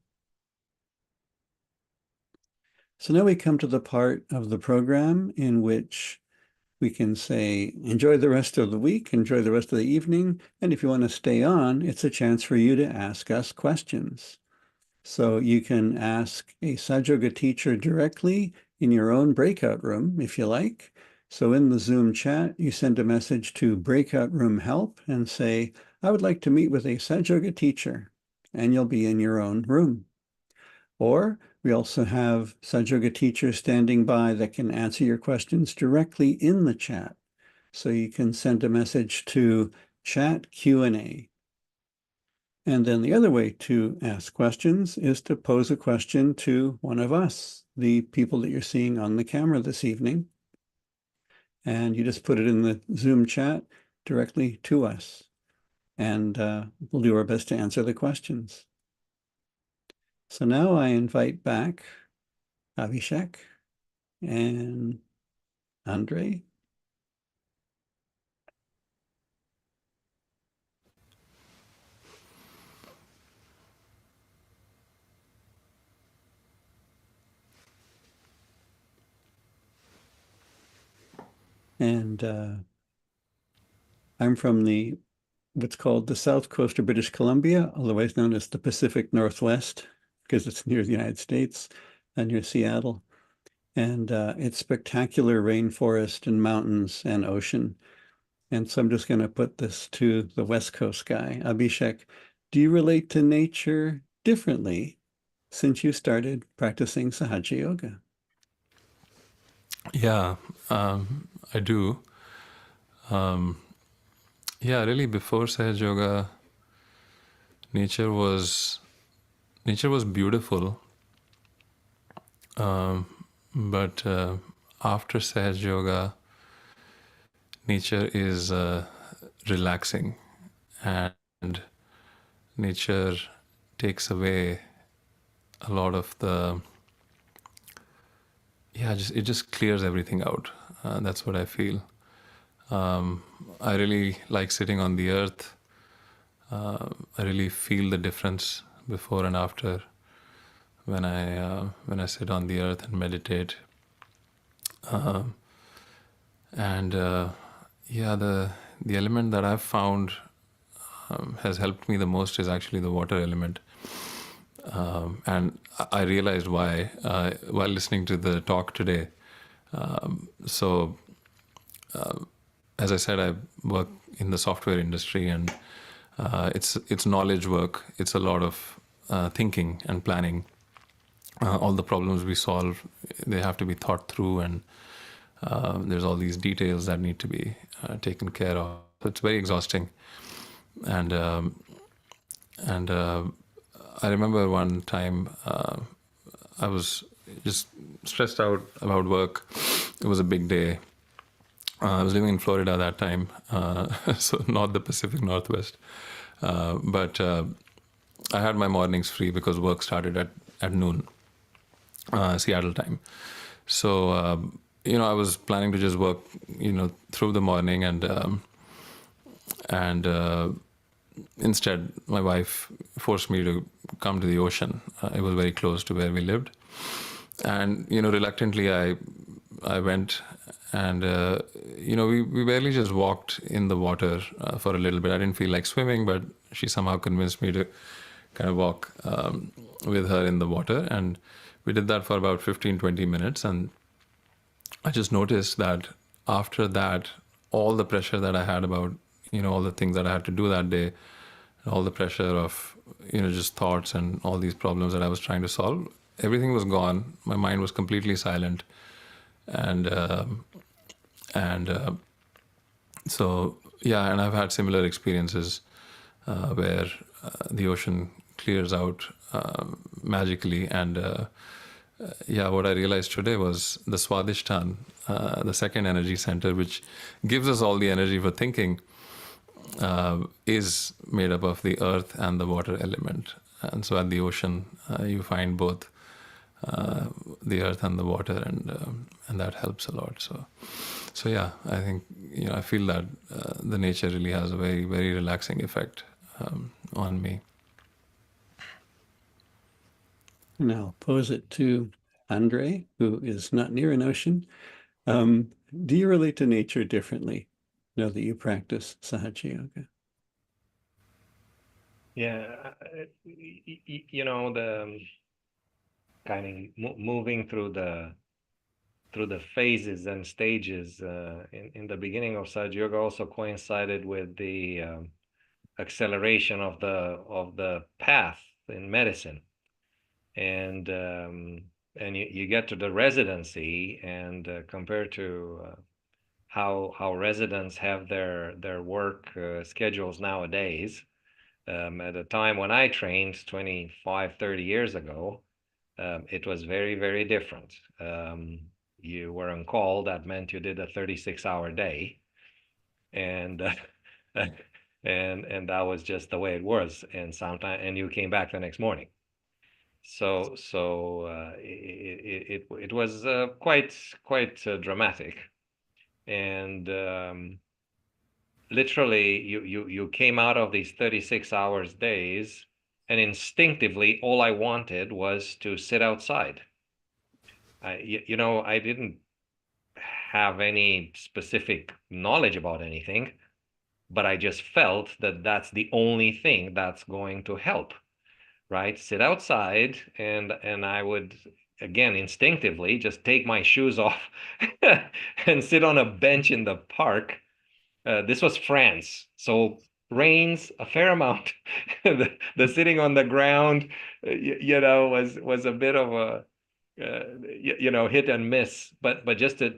So now we come to the part of the program in which we can say, enjoy the rest of the week, enjoy the rest of the evening, and if you want to stay on, it's a chance for you to ask us questions. So you can ask a Sahaja Yoga teacher directly in your own breakout room, if you like. So in the Zoom chat, you send a message to Breakout Room Help and say, I would like to meet with a Sahaja Yoga teacher, and you'll be in your own room. Or we also have Sahaja Yoga teachers standing by that can answer your questions directly in the chat. So you can send a message to Chat Q&A. And then the other way to ask questions is to pose a question to one of us, the people that you're seeing on the camera this evening. And you just put it in the Zoom chat directly to us. And we'll do our best to answer the questions. So now I invite back Abhishek and Andrei. And I'm from what's called the South Coast of British Columbia, otherwise known as the Pacific Northwest, because it's near the United States and near Seattle. And it's spectacular rainforest and mountains and ocean. And so I'm just going to put this to the West Coast guy. Abhishek, do you relate to nature differently since you started practicing Sahaja Yoga? Yeah, I do. Yeah, really before Sahaja Yoga, nature was beautiful. But after Sahaja Yoga, nature is relaxing, and nature takes away a lot of the, it just clears everything out. That's what I feel. I really like sitting on the earth. I really feel the difference before and after when I sit on the earth and meditate. And yeah, the element that I've found has helped me the most is actually the water element. And I realized why while listening to the talk today. So, as I said, I work in the software industry, and it's knowledge work. It's a lot of thinking and planning. All the problems we solve, they have to be thought through, and there's all these details that need to be taken care of. So it's very exhausting. And I remember one time I was just stressed out about work. It was a big day. I was living in Florida at that time, so not the Pacific Northwest. But I had my mornings free because work started at noon, Seattle time. So, I was planning to just work, through the morning, and instead, my wife forced me to come to the ocean. It was very close to where we lived, and reluctantly, I went, and we barely just walked in the water for a little bit. I didn't feel like swimming, but she somehow convinced me to kind of walk with her in the water, and we did that for about 15-20 minutes, and I just noticed that after that, all the pressure that I had about, all the things that I had to do that day, all the pressure of, just thoughts and all these problems that I was trying to solve, everything was gone. My mind was completely silent. And, so, yeah, and I've had similar experiences where the ocean clears out magically. And yeah, what I realized today was the Swadhisthana, the second energy center, which gives us all the energy for thinking, is made up of the earth and the water element. And so at the ocean, you find both the earth and the water, and that helps a lot. So yeah, I think I feel that the nature really has a very, very relaxing effect on me. And I'll pose it to Andrei, who is not near an ocean. Do you relate to nature differently now that you practice Sahaja Yoga? Yeah, the kind of moving through the phases and stages in the beginning of Sahaja Yoga also coincided with the acceleration of the path in medicine, and you get to the residency, and compared to how residents have their work schedules nowadays. At a time when I trained 25-30 years ago, it was very, very different. You were on call. That meant you did a 36-hour day, and and that was just the way it was. And you came back the next morning. So it was quite dramatic, and literally you came out of these 36 hours days, and instinctively all I wanted was to sit outside. I didn't have any specific knowledge about anything, but I just felt that that's the only thing that's going to help, right? Sit outside, and I would again instinctively just take my shoes off and sit on a bench in the park. This was France, so rains a fair amount. The sitting on the ground, was a bit of a hit and miss. But just to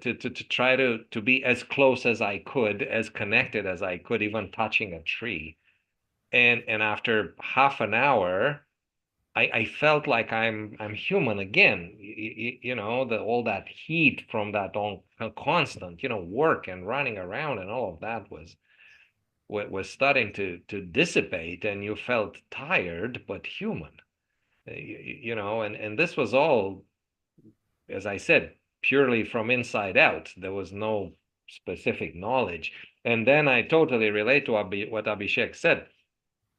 try to be as close as I could, as connected as I could, even touching a tree. And after half an hour, I felt like I'm human again. All that heat from that constant, work and running around and all of that was starting to dissipate, and you felt tired but human. And this was all, as I said, purely from inside out. There was no specific knowledge. And then I totally relate to what Abhishek said,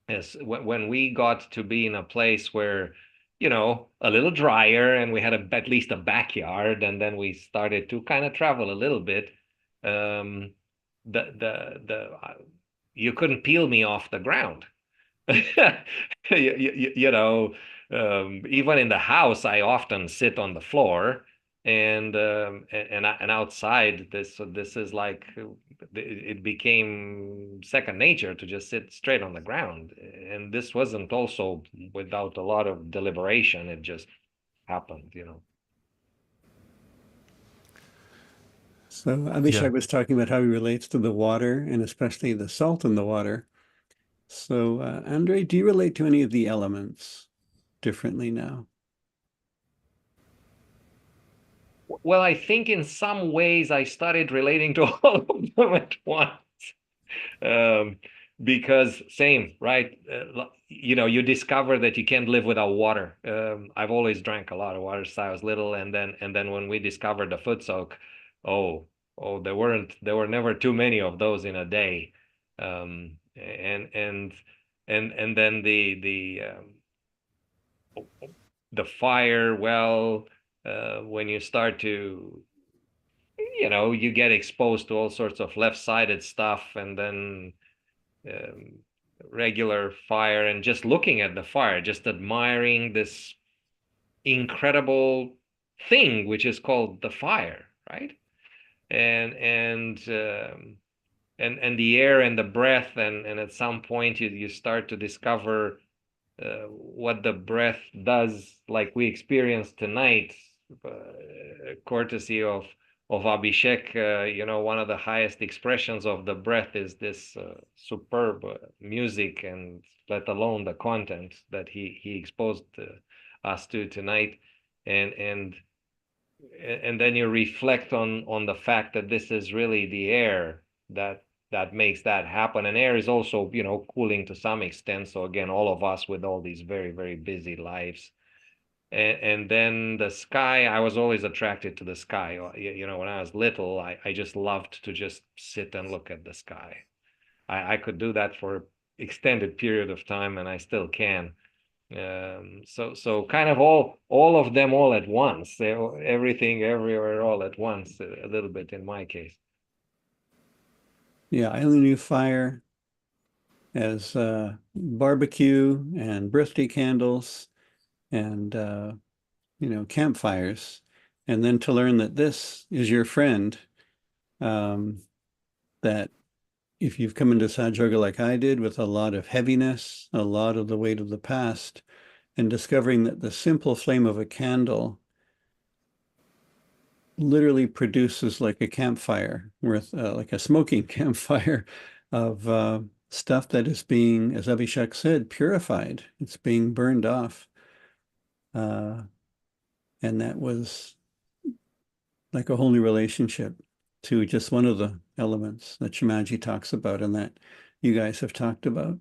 is when we got to be in a place where, a little drier, and we had at least a backyard, and then we started to kind of travel a little bit. You couldn't peel me off the ground. Even in the house, I often sit on the floor, and outside, this is like, it became second nature to just sit straight on the ground. And this wasn't also without a lot of deliberation. It just happened. So Abhishek Yeah. was talking about how he relates to the water and especially the salt in the water. So Andrei, do you relate to any of the elements differently now? Well, I think in some ways I started relating to all of them at once. Because same, right? You discover that you can't live without water. I've always drank a lot of water since I was little, and then when we discovered the foot soak, oh, there were never too many of those in a day. And then the fire, well, when you start to, you get exposed to all sorts of left-sided stuff, and then regular fire, and just looking at the fire, just admiring this incredible thing which is called the fire, right? And the air and the breath, and at some point you start to discover what the breath does, like we experienced tonight, courtesy of Abhishek. One of the highest expressions of the breath is this superb music, and let alone the content that he exposed us to tonight. And then you reflect on the fact that this is really the air that makes that happen. And air is also, cooling to some extent. So again, all of us with all these very, very busy lives. And then the sky, I was always attracted to the sky. When I was little, I just loved to just sit and look at the sky. I could do that for extended period of time, and I still can. So kind of all of them all at once, everything, everywhere, all at once, a little bit in my case. Yeah, I only knew fire as barbecue and birthday candles and campfires, and then to learn that this is your friend, that if you've come into Sahaja Yoga like I did, with a lot of heaviness, a lot of the weight of the past, and discovering that the simple flame of a candle literally produces like a campfire, with like a smoking campfire of stuff that is being, as Abhishek said, purified. It's being burned off. And that was like a whole new relationship to just one of the elements that Shri talks about and that you guys have talked about.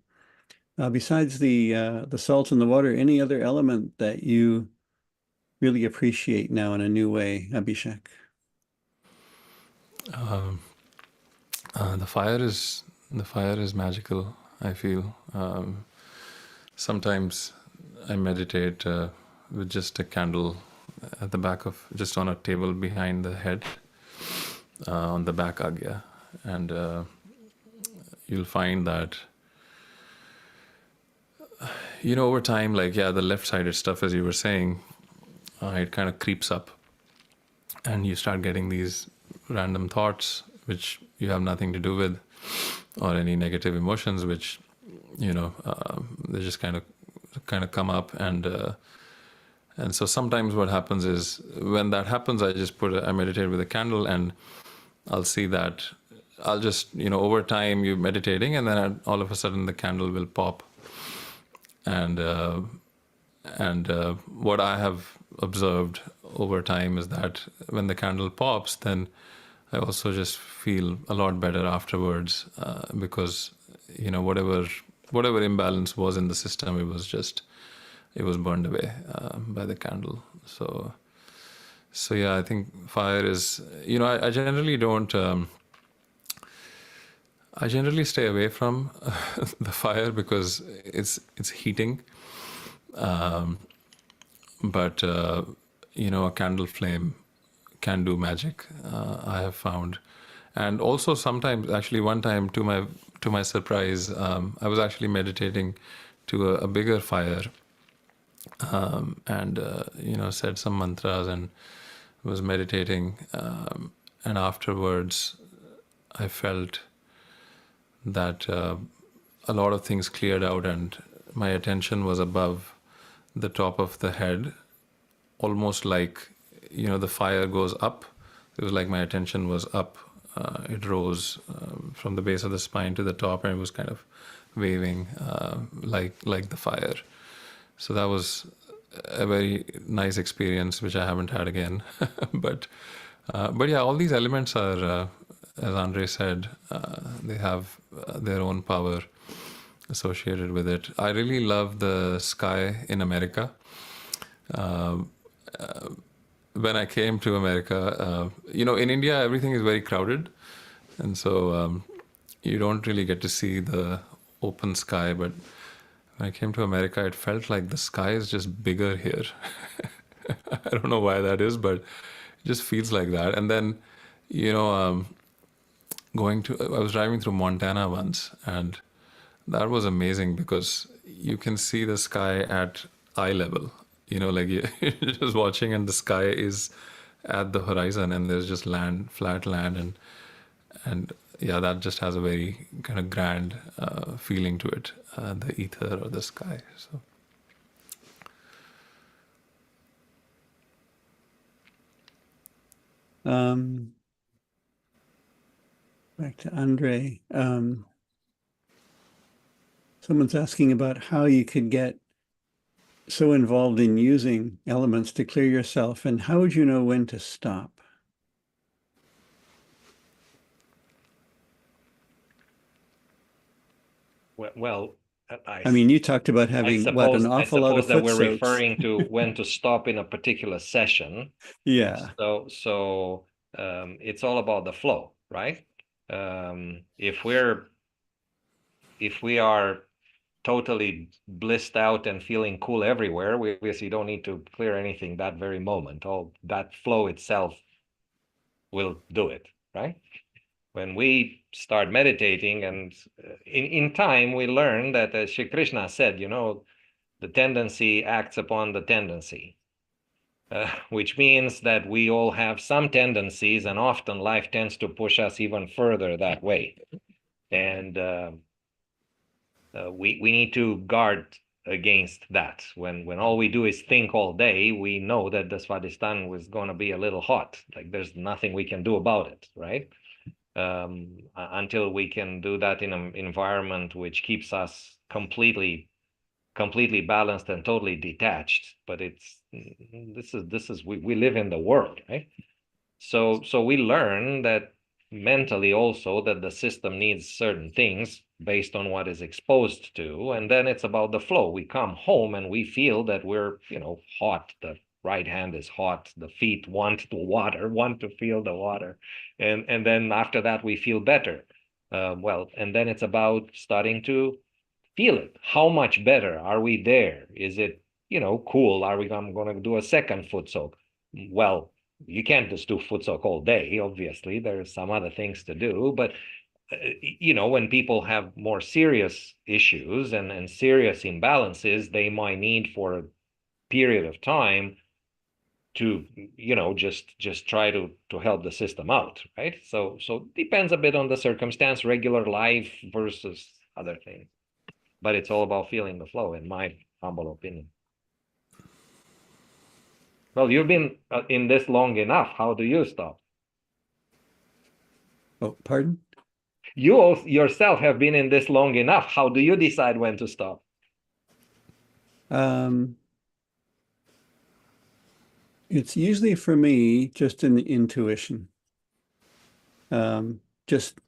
Besides the salt in the water, any other element that you really appreciate now in a new way, Abhishek? The fire is magical, I feel. Sometimes I meditate with just a candle at the back of, just on a table behind the head, on the back agya. And you'll find that, over time, the left-sided stuff, as you were saying, it kind of creeps up. And you start getting these random thoughts which you have nothing to do with, or any negative emotions which, they just kind of come up. And so sometimes what happens is, when that happens, I meditate with a candle, and I'll see that I'll just, over time you're meditating, and then all of a sudden the candle will pop. And what I have observed over time is that when the candle pops, then I also just feel a lot better afterwards, because whatever imbalance was in the system, it was burned away by the candle. So yeah, I think fire is, I generally don't I generally stay away from the fire because it's heating. But a candle flame can do magic. I have found, and also sometimes, actually, one time to my surprise, I was actually meditating to a bigger fire, and said some mantras and was meditating, and afterwards, I felt that a lot of things cleared out, and my attention was above the top of the head, almost like the fire goes up. It was like my attention was up. It rose from the base of the spine to the top, and it was kind of waving like the fire. So that was a very nice experience, which I haven't had again. but yeah, all these elements are, as Andrei said, they have their own power associated with it. I really love the sky in America. When I came to America, in India, everything is very crowded. And so you don't really get to see the open sky. But when I came to America, it felt like the sky is just bigger here. I don't know why that is, but it just feels like that. And then, I was driving through Montana once, and that was amazing because you can see the sky at eye level. Like you're just watching, and the sky is at the horizon, and there's just land, flat land, and yeah, that just has a very kind of grand feeling to it, the ether or the sky. So. Back to Andrei. Someone's asking about how you could get so involved in using elements to clear yourself, and how would you know when to stop? Well, I mean, you talked about having an awful lot of suppose that foot we're soaks. referring to when to stop in a particular session. Yeah. So it's all about the flow, right? If we are totally blissed out and feeling cool everywhere, we obviously don't need to clear anything that very moment. All that flow itself will do it, right? When we start meditating, and in time we learn that, as Shri Krishna said, the tendency acts upon the tendency, which means that we all have some tendencies, and often life tends to push us even further that way. And we need to guard against that. When all we do is think all day, we know that the Svadhisthana was going to be a little hot. Like there's nothing we can do about it, right? Until we can do that in an environment which keeps us completely balanced and totally detached. But we live in the world, right? So we learn that mentally also that the system needs certain things based on what is exposed to, and then it's about the flow. We come home and we feel that we're hot. The right hand is hot, the feet want the water, want to feel the water, and then after that we feel better. And then it's about starting to feel it. How much better are we there? Is it cool? I'm going to do a second foot soak? Well, you can't just do foot soak all day. Obviously, there's some other things to do, but when people have more serious issues and serious imbalances, they might need for a period of time to just try to help the system out, right? So depends a bit on the circumstance, regular life versus other things, but it's all about feeling the flow, in my humble opinion. Well, you've been in this long enough. How do you stop? Oh, pardon? You yourself have been in this long enough. How do you decide when to stop? It's usually for me just an intuition. Just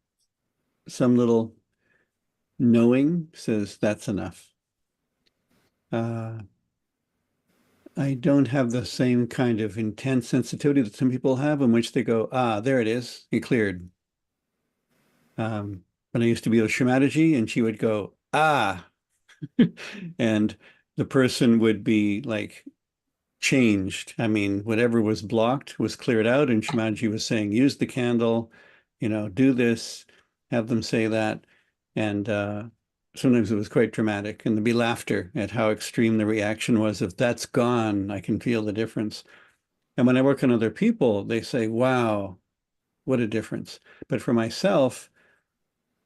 some little knowing says that's enough. I don't have the same kind of intense sensitivity that some people have, in which they go, there it is, it cleared. when I used to be with Shri Mataji, and she would go, ah, and the person would be like changed. I mean, whatever was blocked was cleared out, and Shri Mataji was saying, use the candle, do this, have them say that. And sometimes it was quite dramatic, and there'd be laughter at how extreme the reaction was. If that's gone, I can feel the difference. And when I work on other people, they say, wow, what a difference. But for myself,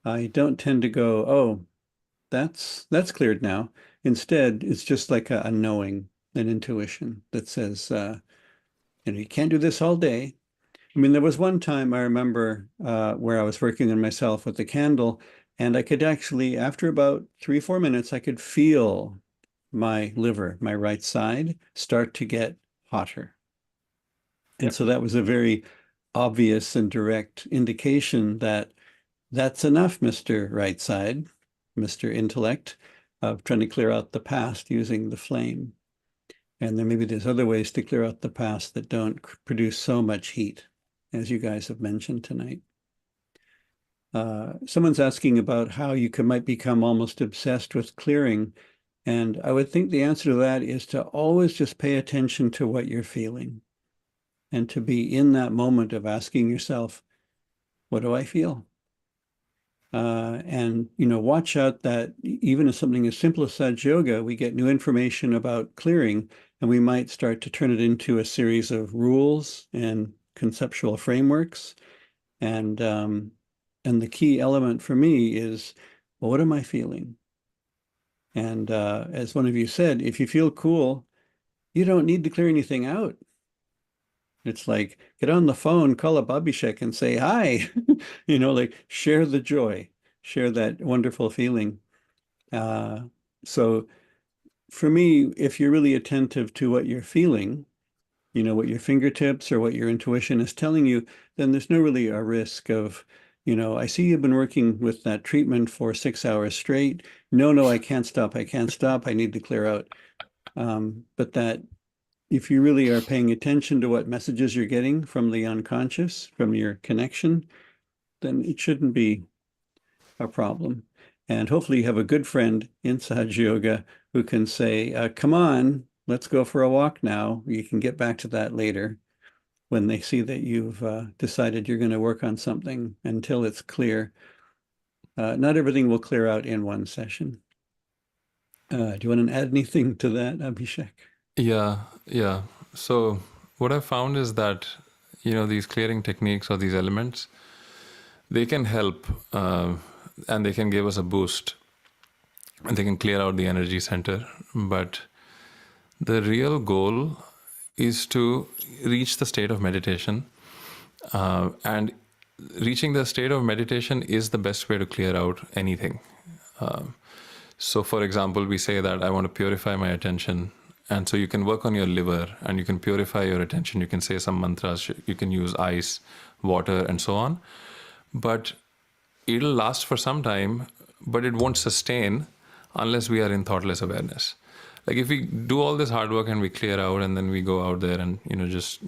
I don't tend to go, oh, that's cleared now. Instead, it's just like a knowing, an intuition that says, you can't do this all day. I mean, there was one time I remember where I was working on myself with the candle, and I could actually, after about 3-4 minutes, I could feel my liver, my right side, start to get hotter. And Yep. so that was a very obvious and direct indication that that's enough, Mr. Right Side, Mr. Intellect, of trying to clear out the past using the flame. And then maybe there's other ways to clear out the past that don't produce so much heat, as you guys have mentioned tonight. Someone's asking about how you might become almost obsessed with clearing. And I would think the answer to that is to always just pay attention to what you're feeling and to be in that moment of asking yourself, what do I feel? And, watch out that even as something as simple as Sahaja Yoga, we get new information about clearing, and we might start to turn it into a series of rules and conceptual frameworks. And the key element for me is, well, what am I feeling? And as one of you said, if you feel cool, you don't need to clear anything out. It's like, get on the phone, call up Abhishek and say, hi, like share the joy, share that wonderful feeling. So for me, if you're really attentive to what you're feeling, what your fingertips or what your intuition is telling you, then there's no really a risk of, I see you've been working with that treatment for 6 hours straight. No, I can't stop. I can't stop. I need to clear out. But that if you really are paying attention to what messages you're getting from the unconscious, from your connection, then it shouldn't be a problem. And hopefully you have a good friend in Sahaja Yoga who can say, come on, let's go for a walk now. You can get back to that later when they see that you've decided you're going to work on something until it's clear. Not everything will clear out in one session. Do you want to add anything to that, Abhishek? Yeah. So what I found is that, these clearing techniques or these elements, they can help and they can give us a boost and they can clear out the energy center. But the real goal is to reach the state of meditation. And reaching the state of meditation is the best way to clear out anything. So for example, we say that I want to purify my attention. And so you can work on your liver and you can purify your attention. You can say some mantras, you can use ice, water, and so on. But it'll last for some time, but it won't sustain unless we are in thoughtless awareness. Like if we do all this hard work and we clear out and then we go out there and, just,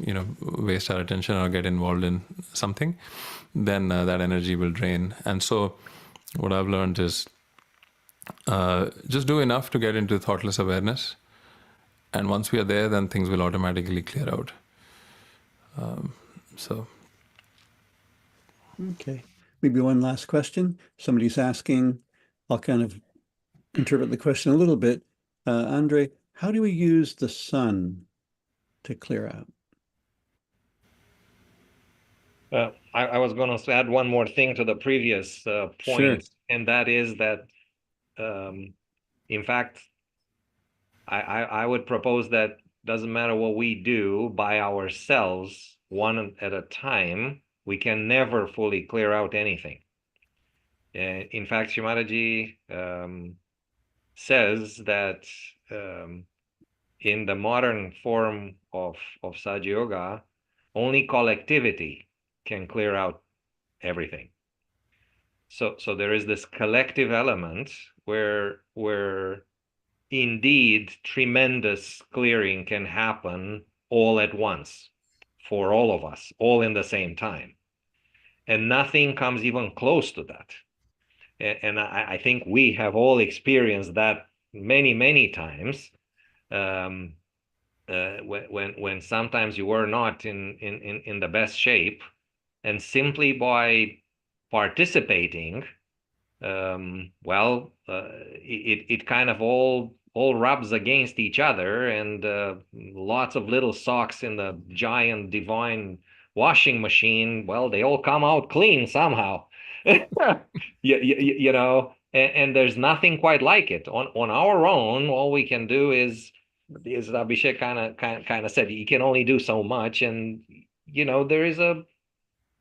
waste our attention or get involved in something, then that energy will drain. And so what I've learned is just do enough to get into thoughtless awareness. And once we are there, then things will automatically clear out. Okay. Maybe one last question. Somebody's asking, I'll kind of interpret the question a little bit. Andrei, how do we use the sun to clear out? I was going to add one more thing to the previous point, Sure. and that is that, in fact, I would propose that doesn't matter what we do by ourselves, one at a time, we can never fully clear out anything. In fact, Shri Mataji says that in the modern form of Sahaja Yoga, only collectivity can clear out everything. So there is this collective element where indeed tremendous clearing can happen all at once for all of us, all in the same time. And nothing comes even close to that. And I think we have all experienced that many times. When sometimes you were not in the best shape, and simply by participating, it kind of all rubs against each other, and lots of little socks in the giant divine washing machine, well, they all come out clean somehow. You know, and there's nothing quite like it. On our own, all we can do is Abhishek kind of said, you can only do so much, and you know,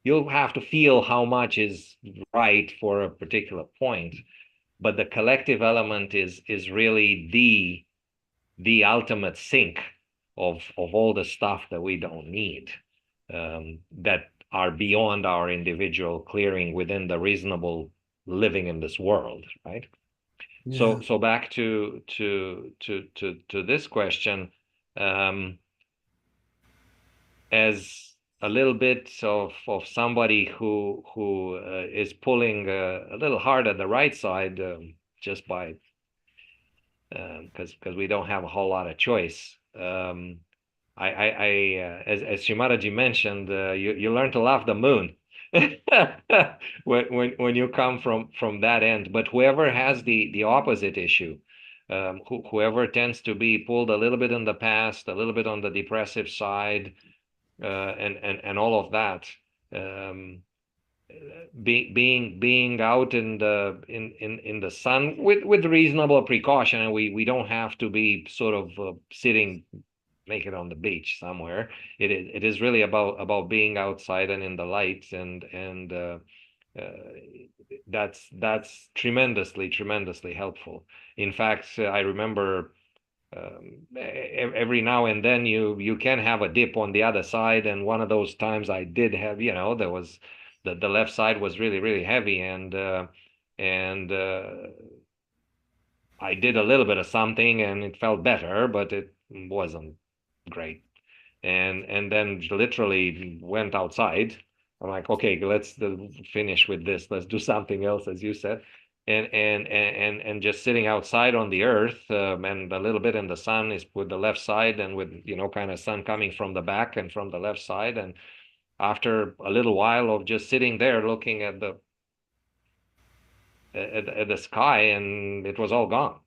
you'll have to feel how much is right for a particular point, but the collective element is really the ultimate sink of all the stuff that we don't need, that are beyond our individual clearing within the reasonable living in this world, right? Yeah. So back to this question, as a little bit of somebody who is pulling a little hard at the right side, just by because we don't have a whole lot of choice. As Shri Mataji mentioned, you learn to love the moon when you come from that end. But whoever has the opposite issue, whoever tends to be pulled a little bit in the past, a little bit on the depressive side, and all of that, being out in the sun with reasonable precaution, and we don't have to be sort of sitting naked on the beach somewhere. It is really about being outside and in the light, and that's tremendously helpful. In fact, I remember every now and then you can have a dip on the other side, and one of those times I did have, you know, there was the left side was really heavy, and I did a little bit of something and it felt better, but it wasn't great. And then literally went outside. I'm like, okay, let's finish with this. Let's do something else, as you said. And just sitting outside on the earth, and a little bit in the sun is with the left side, and with, you know, kind of sun coming from the back and from the left side. And after a little while of just sitting there looking at the sky, and it was all gone.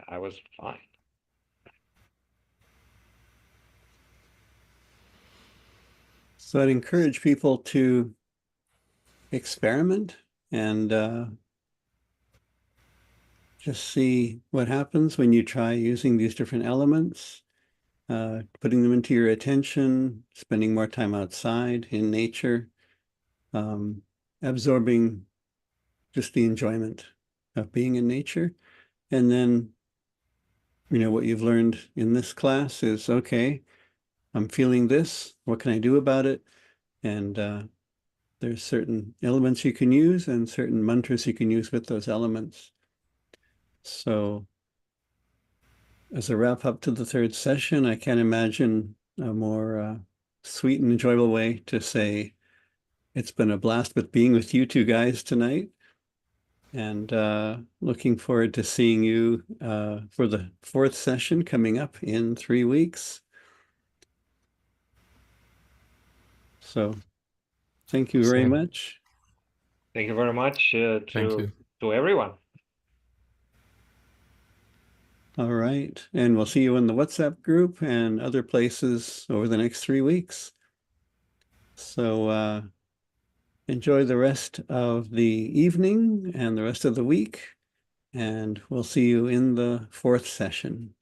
I was fine. So I'd encourage people to experiment and just see what happens when you try using these different elements, putting them into your attention, spending more time outside in nature, absorbing just the enjoyment of being in nature. And then, you know, what you've learned in this class is, okay, I'm feeling this. What can I do about it? And there's certain elements you can use and certain mantras you can use with those elements. So as a wrap up to the third session, I can't imagine a more sweet and enjoyable way to say it's been a blast with being with you two guys tonight. And looking forward to seeing you for the fourth session coming up in 3 weeks. So thank you very much. Thank you very much to everyone. All right. And we'll see you in the WhatsApp group and other places over the next 3 weeks. So enjoy the rest of the evening and the rest of the week. And we'll see you in the fourth session.